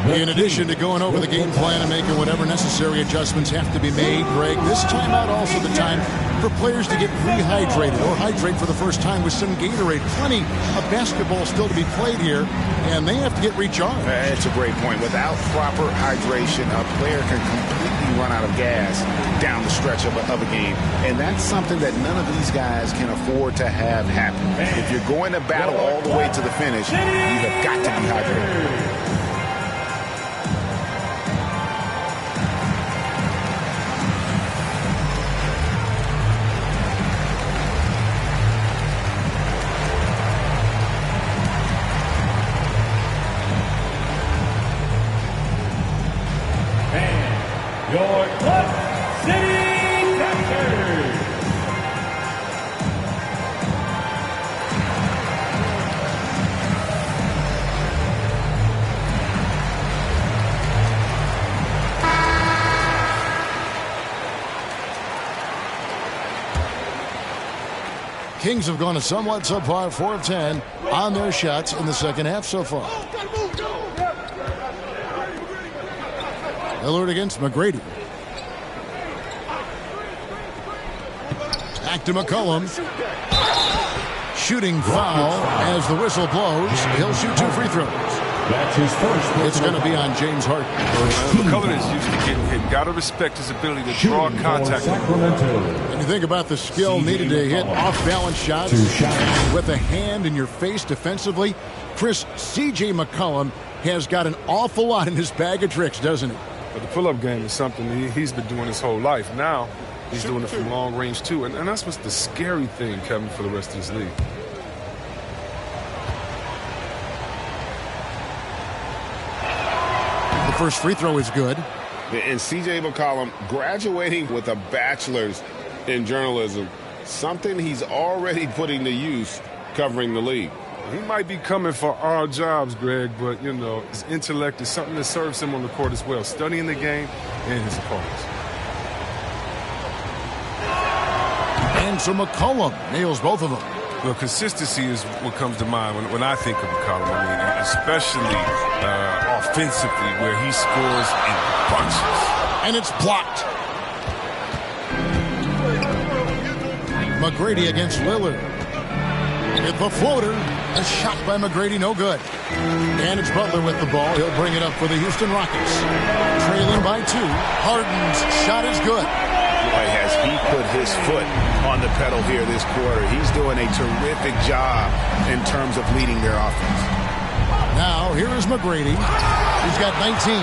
In addition to going over the game plan and making whatever necessary adjustments have to be made, Greg, this timeout also the time for players to get rehydrated or hydrate for the first time with some Gatorade. Plenty of basketball still to be played here, and they have to get recharged. That's a great point. Without proper hydration, a player can completely run out of gas down the stretch of a game. And that's something that none of these guys can afford to have happen. If you're going to battle all the way to the finish, you have got to be hydrated. Your Club City Raptors. Kings have gone a somewhat subpar 4 of 10 on their shots in the second half so far. Lillard against McGrady. Back to McCollum. Shooting foul as the whistle blows. He'll shoot 2 free throws. That's his first. It's going to be on James Harden. McCullough is used to getting hit. Got to respect his ability to draw contact. And you think about the skill needed to hit off-balance shots with a hand in your face defensively. Chris, C.J. McCollum has got an awful lot in his bag of tricks, doesn't he? But the pull-up game is something he's been doing his whole life. Now he's doing it from long range too, and that's what's the scary thing, Kevin, for the rest of this league. The first free throw is good. And C.J. McCollum graduating with a bachelor's in journalism, something he's already putting to use covering the league. He might be coming for our jobs, Greg, but, you know, his intellect is something that serves him on the court as well, studying the game and his opponents. And so McCollum nails both of them. Well, consistency is what comes to mind when I think of McCollum. I mean, especially offensively, where he scores in bunches. And it's blocked. McGrady against Lillard. Hit the floater. A shot by McGrady, no good. And it's Butler with the ball. He'll bring it up for the Houston Rockets. Trailing by 2. Harden's shot is good. Boy, has he put his foot on the pedal here this quarter. He's doing a terrific job in terms of leading their offense. Now, here is McGrady. He's got 19.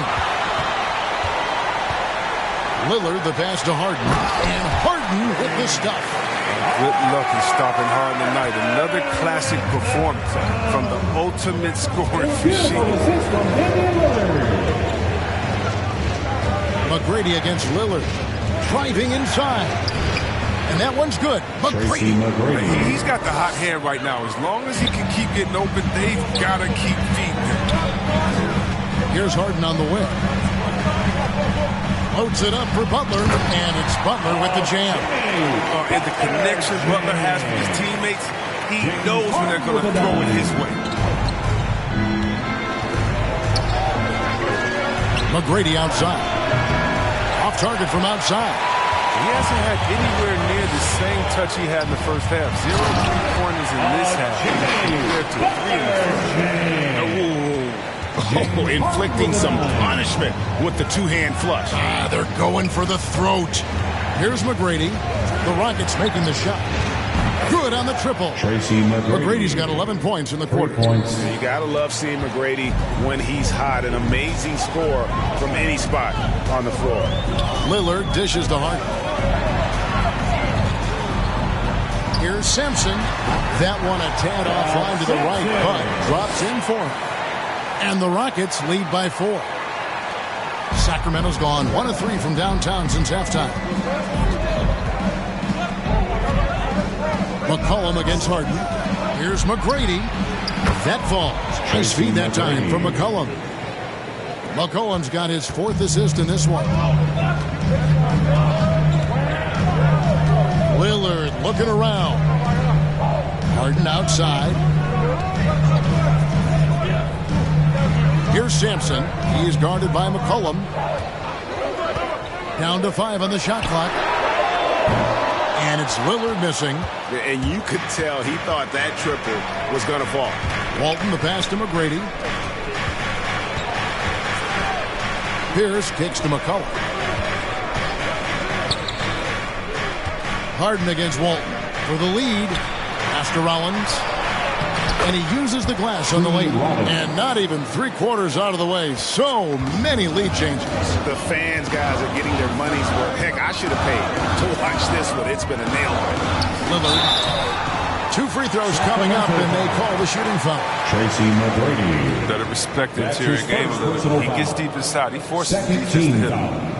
Lillard, the pass to Harden. And Harden with the stuff. Good luck in stopping Harden tonight. Another classic performance from the ultimate scoring machine. McGrady against Lillard. Driving inside. And that one's good. McGrady. He's got the hot hand right now. As long as he can keep getting open, they've got to keep feeding him. Here's Harden on the wing. Loads it up for Butler, and it's Butler with the jam. And the connection Butler has with his teammates, he knows when they're going to throw it his way. McGrady outside. Off target from outside. He hasn't had anywhere near the same touch he had in the first half. 0 3-pointers in this half. Compared to 3 in the first. Oh, inflicting some punishment with the two-hand flush. They're going for the throat. Here's McGrady. The Rockets making the shot. Good on the triple. McGrady's got 11 points in the quarter. You got to love seeing McGrady when he's hot. An amazing score from any spot on the floor. Lillard dishes to Harden. Here's Sampson. That one a tad offline to the right, but drops in for him. And the Rockets lead by 4. Sacramento's gone 1 of 3 from downtown since halftime. McCollum against Harden. Here's McGrady. That falls. Nice feed that time from McCollum. McCollum's got his 4th assist in this one. Lillard looking around. Harden outside. Here's Sampson. He is guarded by McCollum. Down to 5 on the shot clock. And it's Lillard missing. And you could tell he thought that triple was going to fall. Walton the pass to McGrady. Pierce kicks to McCollum. Harden against Walton for the lead. Pass to Rollins. And he uses the glass on the lane. And not even 3/4 out of the way. So many lead changes. The fans, guys, are getting their money's worth. Heck, I should have paid to watch this one. It's been a nail biter. Lillard. 2 free throws coming up, and they call the shooting foul. Better respect the interior game a little. He gets deep inside. He forces the defense to hit him.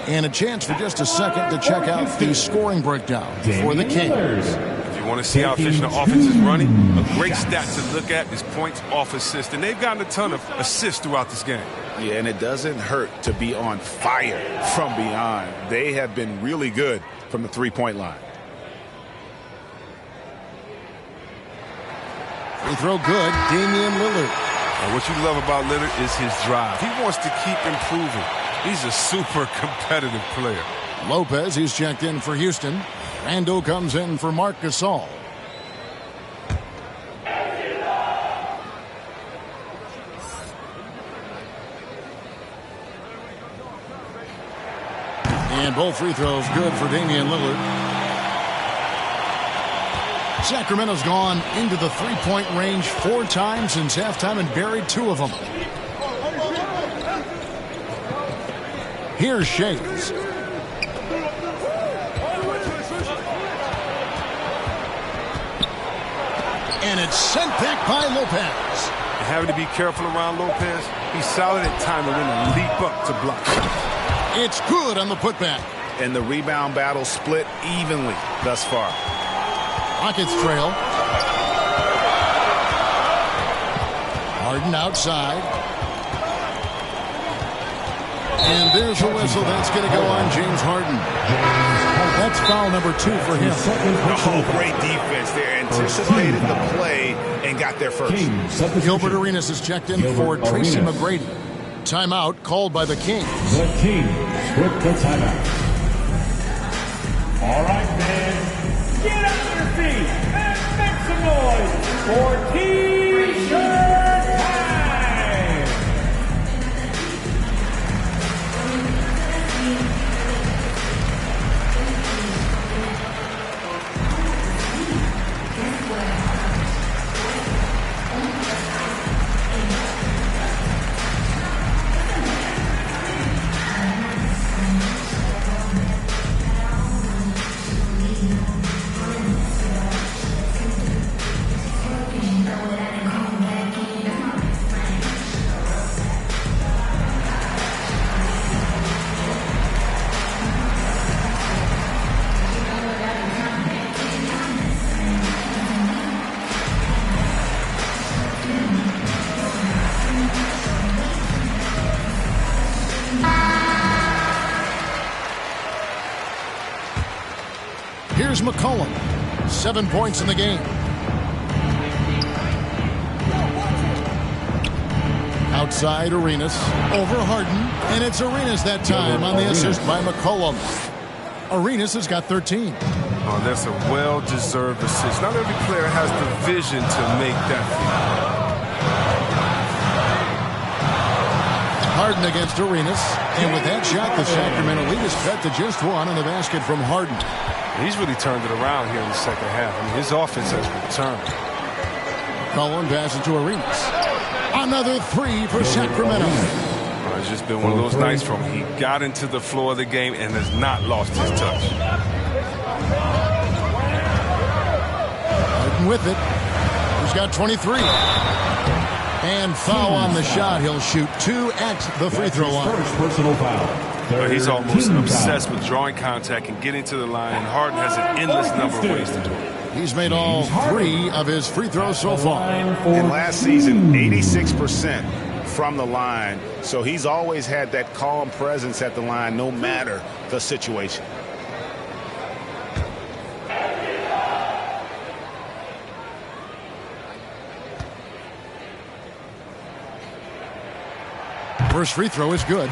And a chance for just a second to check out the scoring breakdown for the Kings. If you want to see how efficient the offense is running, a great stat to look at is points off assist. And they've gotten a ton of assists throughout this game. Yeah, and it doesn't hurt to be on fire from beyond. They have been really good from the three-point line. Free throw good, Damian Lillard. And what you love about Lillard is his drive. He wants to keep improving. He's a super competitive player. Lopez, he's checked in for Houston. Randall comes in for Marc Gasol. And both free throws good for Damian Lillard. Sacramento's gone into the three-point range 4 times since halftime and buried 2 of them. Here's Shades. And it's sent back by Lopez. Having to be careful around Lopez. He's solid at time and then leap up to block. It's good on the putback. And the rebound battle split evenly thus far. Rockets trail. Harden outside. And there's a whistle that's going to go on James Harden. That's foul number 2 for him. Oh, great defense there. Anticipated the play and got there first. Gilbert Arenas is checked in for Tracy McGrady. Timeout called by the Kings. The Kings with the timeout. All right, man. Get up your feet and make some noise for T-shirt time! Here's McCollum. 7 points in the game. Outside Arenas. Over Harden. And it's Arenas that time on the assist by McCollum. Arenas has got 13. Oh, that's a well-deserved assist. Not every player has the vision to make that feat. Harden against Arenas. And with that shot, the Sacramento lead is cut to just 1 on the basket from Harden. He's really turned it around here in the second half. I mean, his offense has returned. Cullen passes to Arenas. Another 3 for Sacramento. It's just been one of those nights from he got into the floor of the game and has not lost his touch. Harden with it. He's got 23. And foul on the shot. He'll shoot 2 at the free throw line. Personal foul. He's almost obsessed with drawing contact and getting to the line, and Harden has an endless number of ways to do it. He's made all 3 of his free throws so far. And last season, 86% from the line. So he's always had that calm presence at the line, no matter the situation. First free throw is good.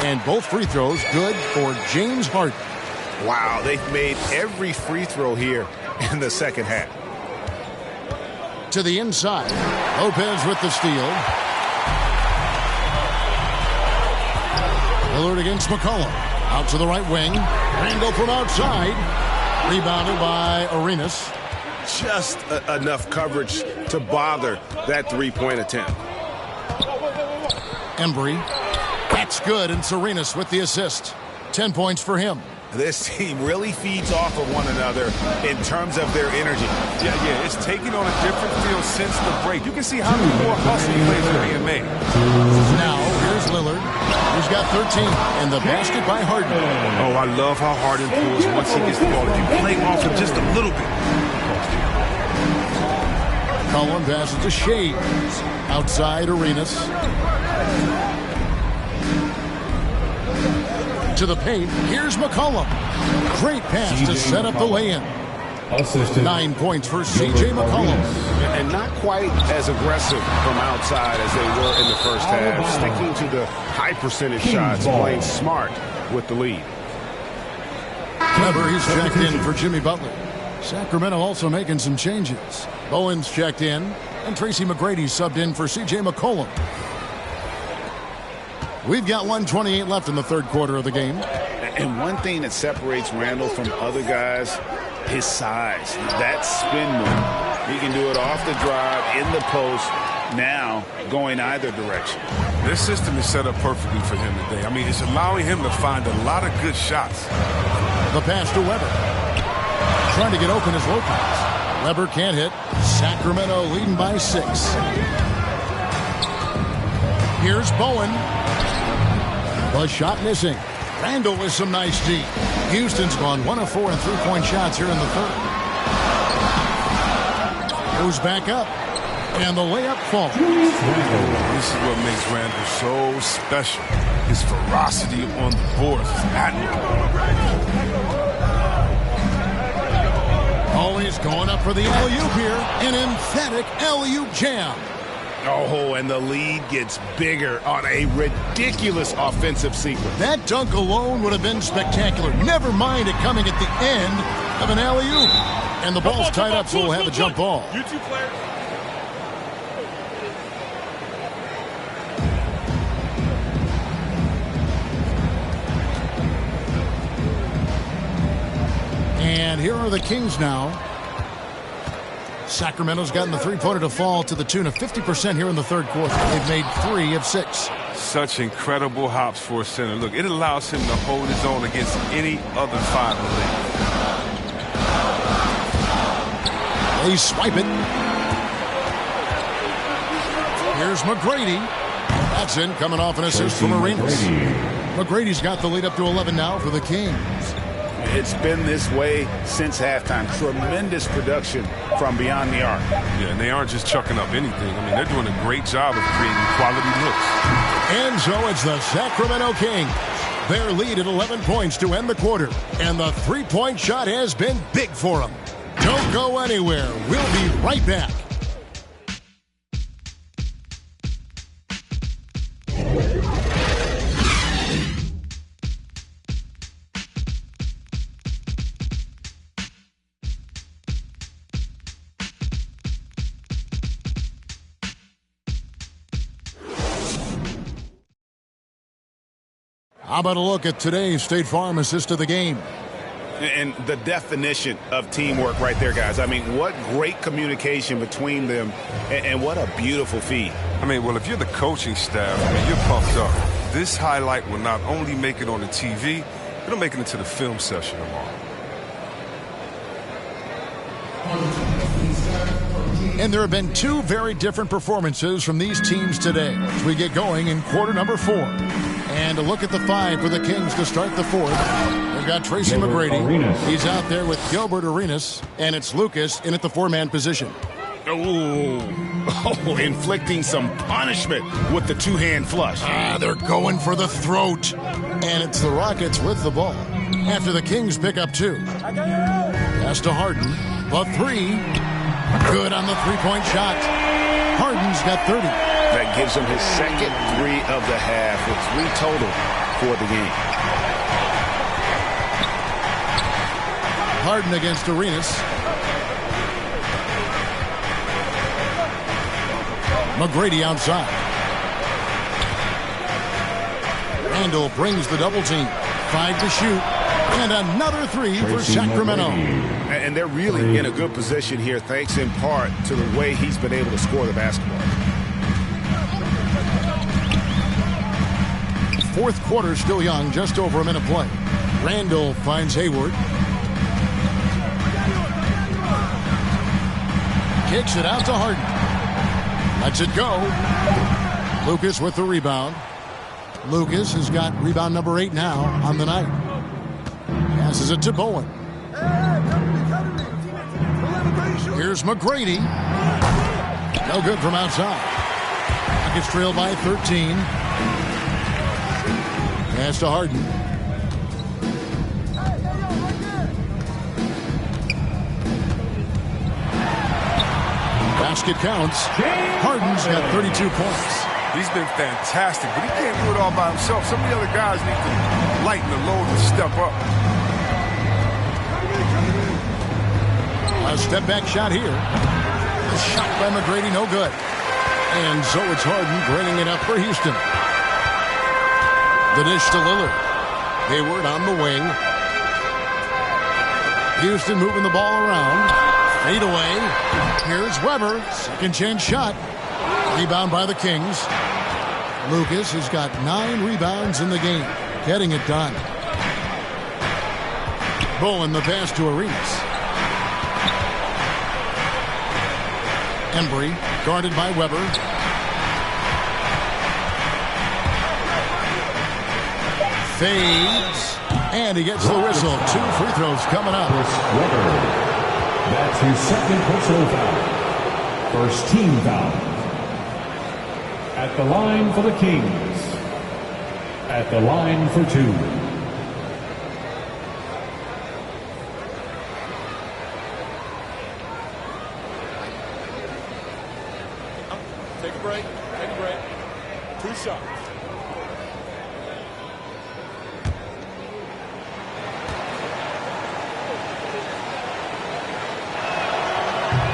And both free throws good for James Harden. Wow, they've made every free throw here in the second half. To the inside. Lopez with the steal. Lillard against McCollum. Out to the right wing. Randall from outside. Rebounded by Arenas. Just enough coverage to bother that three-point attempt. Embry. That's good, and Arenas with the assist. 10 points for him. This team really feeds off of one another in terms of their energy. Yeah, it's taken on a different feel since the break. You can see how many more hustle plays are being made. Now, here's Lillard. He's got 13, and the basket by Harden. Oh, I love how Harden pulls once he gets the ball. If you play off him just a little bit. Cullen passes to Shades. Outside Arenas. To the paint. Here's McCollum. Great pass to set up the lay-in. 9 points for C.J. McCollum. And not quite as aggressive from outside as they were in the first half. Sticking to the high percentage shots, playing smart with the lead. Weber, he's checked in for Jimmy Butler. Sacramento also making some changes. Bowen's checked in, and Tracy McGrady subbed in for C.J. McCollum. We've got 1:28 left in the third quarter of the game. And one thing that separates Randall from other guys, his size. That spin move. He can do it off the drive, in the post, now going either direction. This system is set up perfectly for him today. I mean, it's allowing him to find a lot of good shots. The pass to Weber. Trying to get open is Lopez. Weber can't hit. Sacramento leading by 6. Here's Bowen. The shot missing. Randall with some nice D. Houston's gone 1 of 4 in three-point shots here in the third. Goes back up. And the layup falls. This is what makes Randall so special. His ferocity on the boards is admirable. Always going up for the alley-oop here. An emphatic alley-oop jam. Oh, and the lead gets bigger on a ridiculous offensive sequence. That dunk alone would have been spectacular. Never mind it coming at the end of an alley-oop. And the ball's tied up, so we'll have a jump ball. You two players. And here are the Kings now. Sacramento's gotten the three-pointer to fall to the tune of 50% here in the third quarter. They've made 3 of 6. Such incredible hops for a center. Look, it allows him to hold his own against any other 5 in the league. They swipe it. Here's McGrady. That's in, coming off an assist from Arenas. McGrady's got the lead up to 11 now for the Kings. It's been this way since halftime. Tremendous production from beyond the arc. Yeah, and they aren't just chucking up anything. I mean, they're doing a great job of creating quality looks. And so it's the Sacramento Kings. Their lead at 11 points to end the quarter. And the three-point shot has been big for them. Don't go anywhere. We'll be right back. How about a look at today's State Farm assist of the game? And the definition of teamwork right there, guys. I mean, what great communication between them, and what a beautiful feed. I mean, well, if you're the coaching staff, I mean, you're pumped up. This highlight will not only make it on the TV, it'll make it into the film session tomorrow. And there have been 2 very different performances from these teams today as we get going in quarter number 4. And a look at the 5 for the Kings to start the 4th. They've got Tracy McGrady. He's out there with Gilbert Arenas. And it's Lucas in at the 4-man position. Oh, inflicting some punishment with the 2-hand flush. They're going for the throat. And it's the Rockets with the ball. After the Kings pick up 2. Pass to Harden. The 3. Good on the three-point shot. Harden's got 30. That gives him his second 3 of the half, with 3 total for the game. Harden against Arenas. McGrady outside. Randall brings the double team. 5 to shoot. And another 3 for Sacramento. And they're really in a good position here, thanks in part to the way he's been able to score the basketball. Fourth quarter still young, just over a minute play. Randall finds Hayward. Kicks it out to Harden. Lets it go. Lucas with the rebound. Lucas has got rebound number 8 now on the night. Passes it to Bowen. Here's McGrady. No good from outside. Rockets trail by 13. Pass to Harden. Basket counts. Harden's got 32 points. He's been fantastic, but he can't do it all by himself. Some of the other guys need to lighten the load and step up. A step-back shot here. The shot by McGrady, no good. And so it's Harden bringing it up for Houston. The dish to Lillard. Hayward on the wing. Houston moving the ball around. Fade away. Here's Weber. Second chance shot. Rebound by the Kings. Lucas has got 9 rebounds in the game. Getting it done. Bowen the pass to Arenas. Embry guarded by Weber. Fades. And he gets the whistle. 2 free throws coming up. Weber. That's his second personal foul. First team foul. At the line for the Kings. At the line for 2. Take a break. Take a break. 2 shots.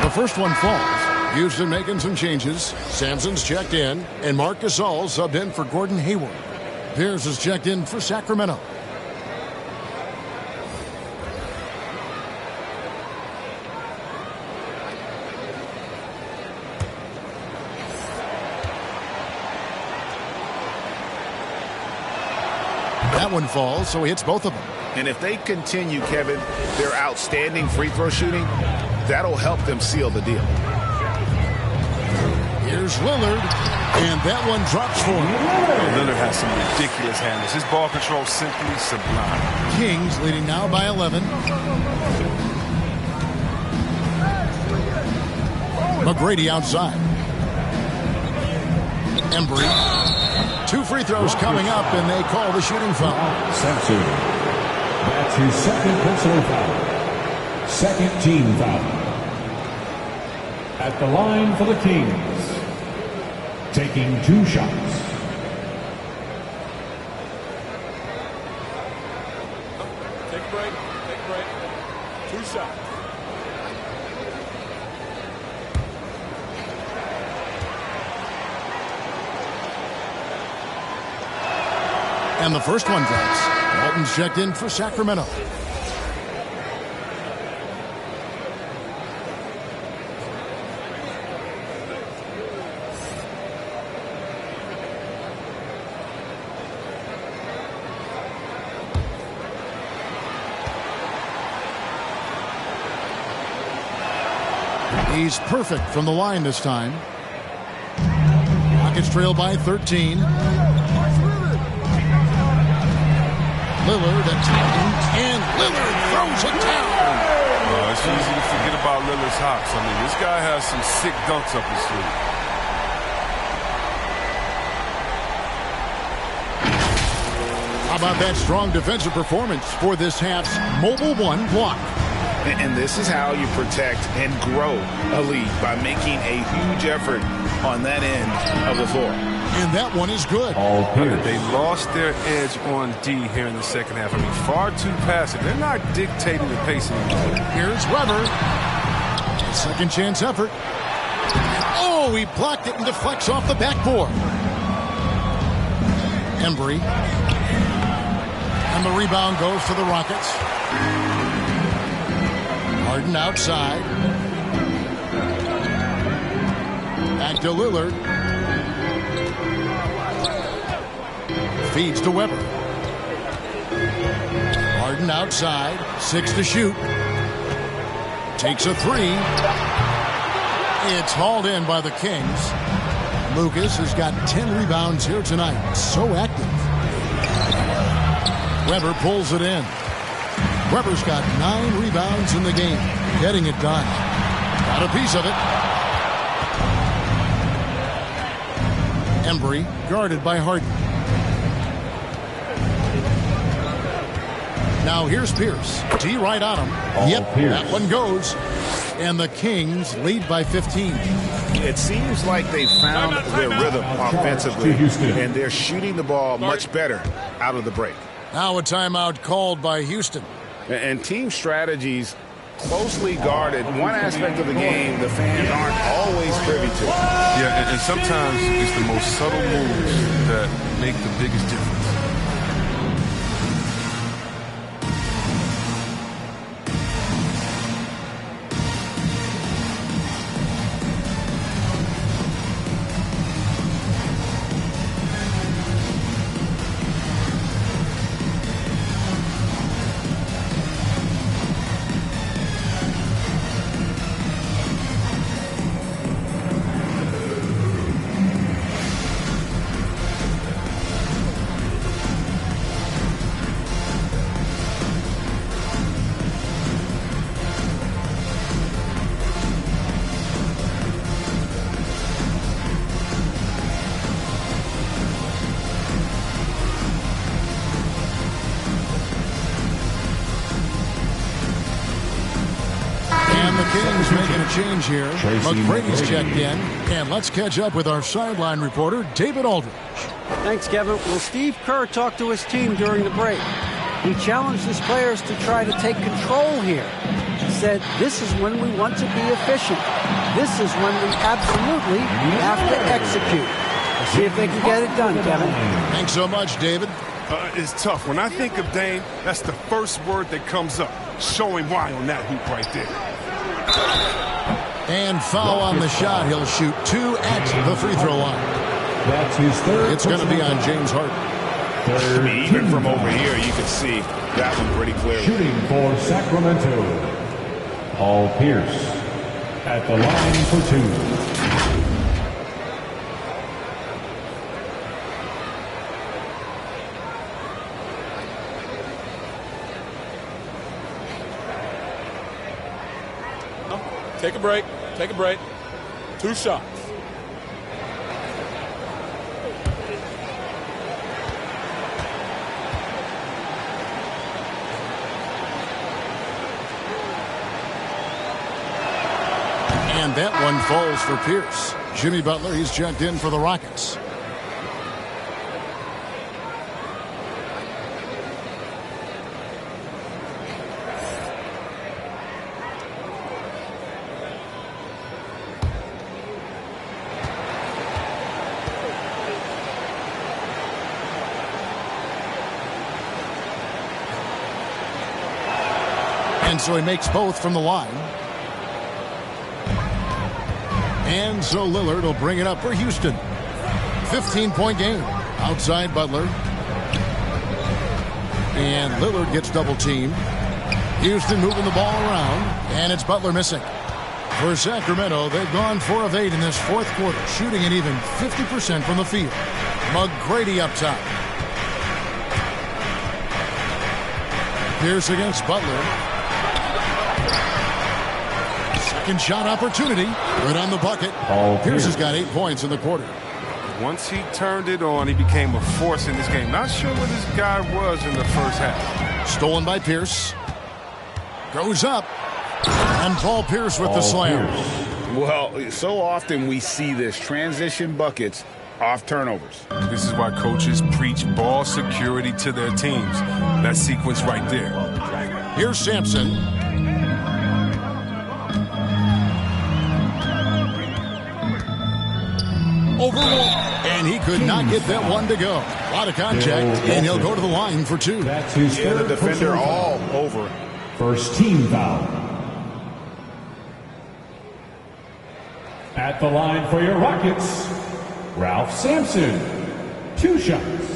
The first one falls. Houston making some changes. Sampson's checked in, and Marc Gasol subbed in for Gordon Hayward. Pierce is checked in for Sacramento. That one falls, so he hits both of them. And if they continue, Kevin, their outstanding free throw shooting, that'll help them seal the deal. Here's Lillard, and that one drops for him. Lillard has some ridiculous handles. His ball control simply sublime. Kings leading now by 11. McGrady outside. Embry. 2 free throws coming up, and they call the shooting foul. Sampson. That's his second personal foul. Second team foul. At the line for the Kings. Taking 2 shots. Take a break. Take a break. 2 shots. And the first one drops. Walton's checked in for Sacramento. He's perfect from the line this time. Rockets trail by 13. Lillard attacking, and Lillard throws it down. It's easy to forget about Lillard's hops. I mean, this guy has some sick dunks up his sleeve. How about that strong defensive performance for this half's mobile 1 block? And this is how you protect and grow a lead, by making a huge effort on that end of the floor. And that one is good. They lost their edge on D here in the second half. I mean, far too passive. They're not dictating the pace anymore. Here's Weber. Second chance effort. Oh, he blocked it and deflects off the backboard. Embry. And the rebound goes to the Rockets. Harden outside. Back to Lillard. Feeds to Weber. Harden outside. 6 to shoot. Takes a 3. It's hauled in by the Kings. Lucas has got 10 rebounds here tonight. So active. Weber pulls it in. Weber's got 9 rebounds in the game. Getting it done. Got a piece of it. Embry guarded by Harden. Now here's Pierce. D right on him. Yep, Pierce. that one goes. and the Kings lead by 15. It seems like they found their rhythm offensively, and they're shooting the ball much better out of the break. Now a timeout called by Houston. And team strategies closely guarded. One aspect of the game the fans aren't always privy to. Yeah, and sometimes it's the most subtle moves that make the biggest difference. Kings making a change here. McGrady's checked in. And let's catch up with our sideline reporter, David Aldridge. Thanks, Kevin. Well, Steve Kerr talked to his team during the break. He challenged his players to try to take control here. He said, this is when we want to be efficient. This is when we absolutely have to execute. Let's see if they can get it done, Kevin. Thanks so much, David. It's tough. When I think of Dame, that's the first word that comes up. Show him why on that hoop right there. And foul on the shot. He'll shoot 2 at the free throw line. That's his third. It's going to be on James Harden. Even from over here, you can see that one pretty clearly. Shooting for Sacramento, Paul Pierce at the line for 2. Take a break. Take a break. 2 shots. And that one falls for Pierce. Jimmy Butler, he's checked in for the Rockets. And so he makes both from the line. And so Lillard will bring it up for Houston. 15-point game. Outside Butler. And Lillard gets double-teamed. Houston moving the ball around. And it's Butler missing. For Sacramento, they've gone 4 of 8 in this fourth quarter, shooting an even 50% from the field. McGrady up top. Pierce against Butler. Second shot opportunity. Good on the bucket. Pierce has got 8 points in the quarter. Once he turned it on, he became a force in this game. Not sure where this guy was in the first half. Stolen by Pierce. Goes up. And Paul Pierce with the slam. Well, so often we see this. Transition buckets off turnovers. This is why coaches preach ball security to their teams. That sequence right there. Here's Sampson. Over one. And he could not get that one to go. A lot of contact, and he'll go to the line for 2. That's his Yeah, the third defender personal all foul. over. First team foul. At the line for your Rockets, Ralph Sampson. 2 shots.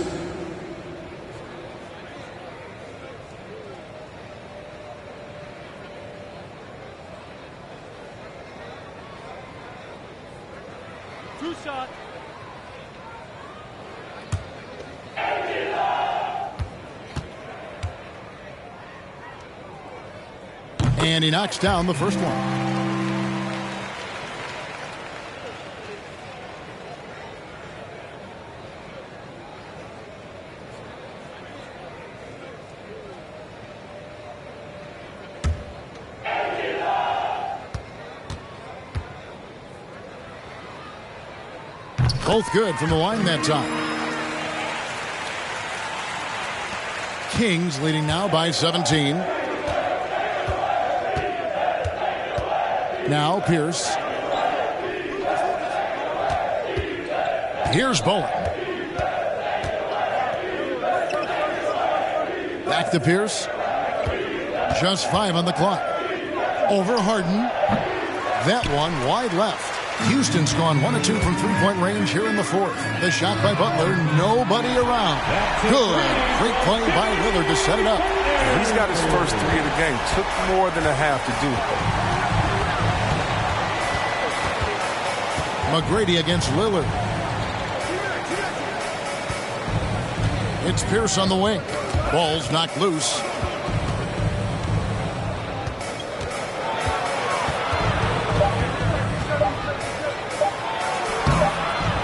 And he knocks down the first one. Both good from the line that time. Kings leading now by 17. Now Pierce. Here's Bowen. Back to Pierce. Just 5 on the clock. Over Harden. That one wide left. Houston's gone 1 of 2 from three-point range here in the fourth. The shot by Butler. Nobody around. Good. Great play by Lillard to set it up. He's got his first 3 of the game. Took more than a half to do. McGrady against Lillard. It's Pierce on the wing. Ball's knocked loose.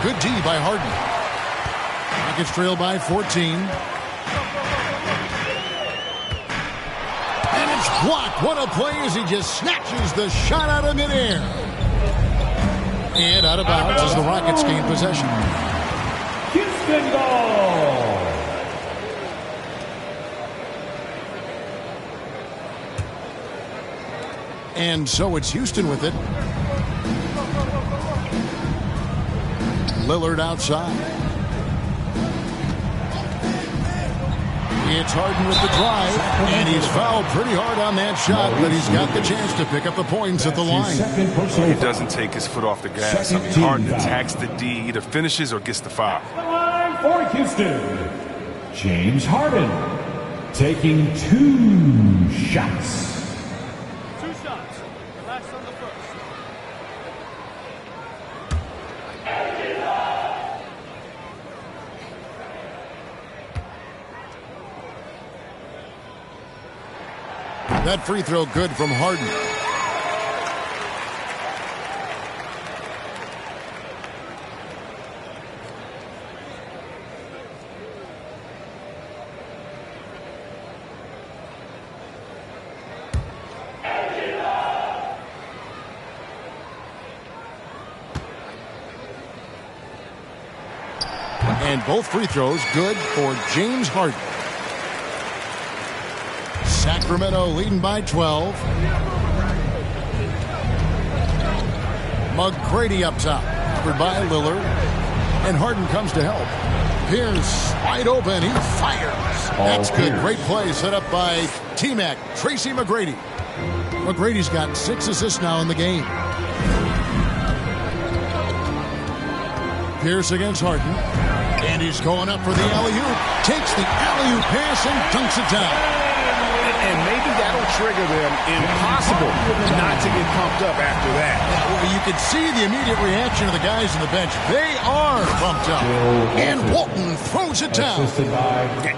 Good D by Harden. Rockets trail by 14. And it's blocked. What a play as he just snatches the shot out of midair. And out of bounds as the Rockets gain possession. Houston ball. And so it's Houston with it. Lillard outside. It's Harden with the drive, and he's fouled pretty hard on that shot, but he's got the chance to pick up the points at the line. He doesn't take his foot off the gas. I mean, Harden attacks the D, either finishes or gets the foul. For Houston, James Harden taking 2 shots. Relax on the first. That free throw good from Harden. And both free throws good for James Harden. Sacramento leading by 12. McGrady up top. Covered by Lillard. And Harden comes to help. Pierce wide open. He fires. That's good. Great play set up by T-Mac. Tracy McGrady. McGrady's got 6 assists now in the game. Pierce against Harden. And he's going up for the alley-oop. Takes the alley-oop pass and dunks it down. And maybe that'll trigger them. Impossible not to get pumped up after that. Well, you can see the immediate reaction of the guys on the bench. They are pumped up. And Walton throws it down.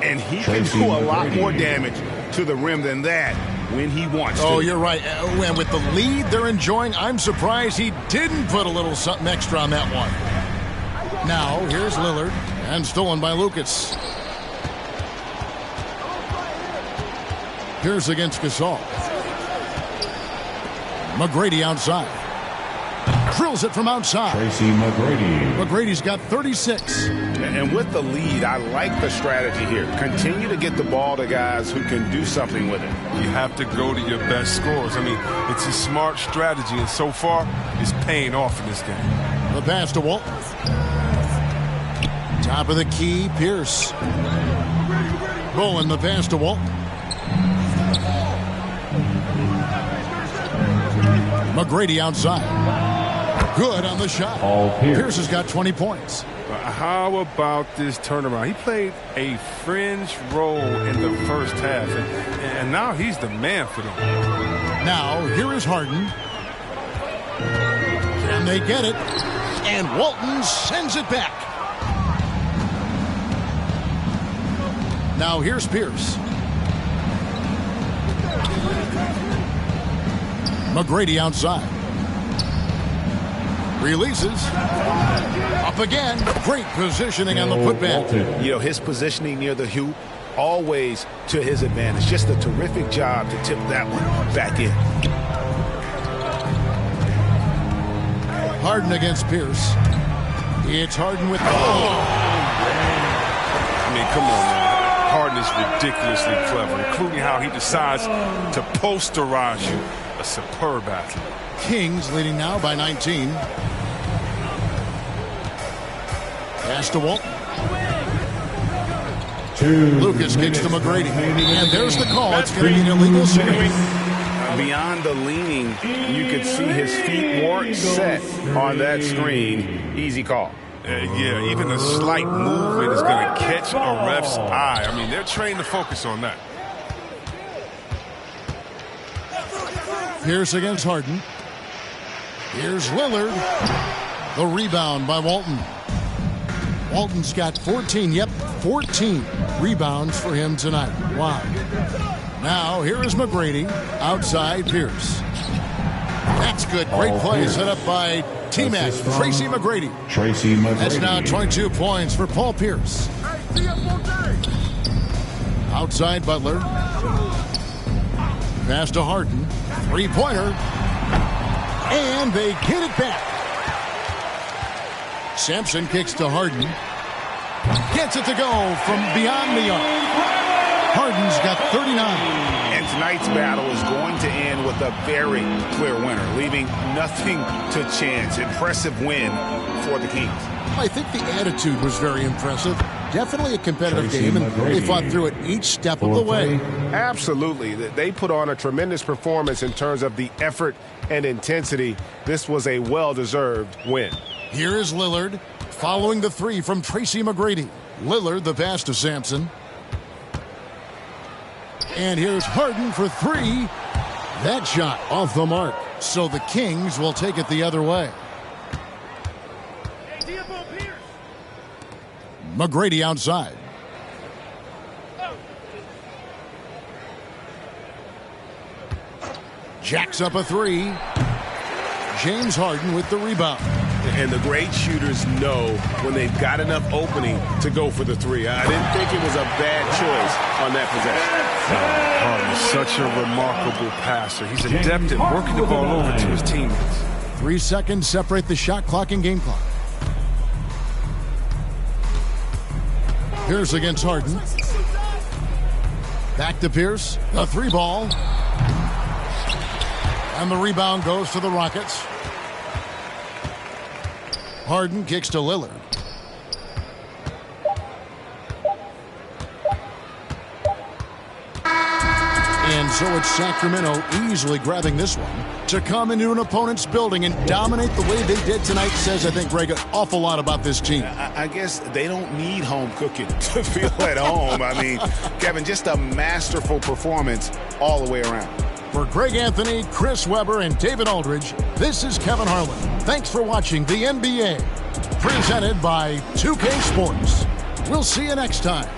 And he can do a lot more damage to the rim than that when he wants to. Oh, you're right. And with the lead they're enjoying, I'm surprised he didn't put a little something extra on that one. Now, here's Lillard. And stolen by Lucas. Pierce against Gasol. McGrady outside. Drills it from outside. Tracy McGrady. McGrady's got 36. And with the lead, I like the strategy here. Continue to get the ball to guys who can do something with it. You have to go to your best scorers. I mean, it's a smart strategy, and so far, it's paying off in this game. The pass to Walton. Top of the key, Pierce. Bowen, the pass to Walton. McGrady outside. Good on the shot. Pierce has got 20 points. How about this turnaround? He played a fringe role in the first half, and now he's the man for them. Now, here is Harden. Can they get it? And Walton sends it back. Now, here's Pierce. McGrady outside. Releases. Up again. Great positioning on the putback. You know, his positioning near the hoop, always to his advantage. Just a terrific job to tip that one back in. Harden against Pierce. It's Harden with... I mean, come on, man. Harden is ridiculously clever, including how he decides to posterize you. A superb athlete. Kings leading now by 19. Pass to Walton. Lucas kicks to McGrady. And there's the call. It's going to be an illegal screen. Beyond the leaning, you could see his feet weren't set on that screen. Easy call. Yeah, even a slight movement is going to catch a ref's eye. I mean, they're trained to focus on that. Pierce against Harden. Here's Lillard. The rebound by Walton. Walton's got 14 rebounds for him tonight. Wow. Now, here is McGrady. Outside Pierce. That's good. Great play set up by T-Mac, Tracy McGrady. That's now 22 points for Paul Pierce. Outside Butler. Pass to Harden. Three-pointer. And they get it back. Sampson kicks to Harden. Gets it to go from beyond the arc. Harden's got 39. And tonight's battle is going to end with a very clear winner, leaving nothing to chance. Impressive win for the Kings. I think the attitude was very impressive. Definitely a competitive game, and they fought through it each step of the way. Absolutely. They put on a tremendous performance in terms of the effort and intensity. This was a well-deserved win. Here is Lillard following the three from Tracy McGrady. Lillard the pass to Sampson. And here's Harden for three. That shot off the mark. So the Kings will take it the other way. McGrady outside. Jacks up a three. James Harden with the rebound. And the great shooters know when they've got enough opening to go for the three. I didn't think it was a bad choice on that possession. Harden is such a remarkable passer. He's adept at working the ball over to his teammates. 3 seconds separate the shot clock and game clock. Pierce against Harden. Back to Pierce. The three ball. And the rebound goes to the Rockets. Harden kicks to Lillard. And so it's Sacramento easily grabbing this one. To come into an opponent's building and dominate the way they did tonight says, I think, Greg, an awful lot about this team. I guess they don't need home cooking to feel at home. I mean, Kevin, just a masterful performance all the way around. For Greg Anthony, Chris Webber, and David Aldridge, this is Kevin Harlan. Thanks for watching the NBA, presented by 2K Sports. We'll see you next time.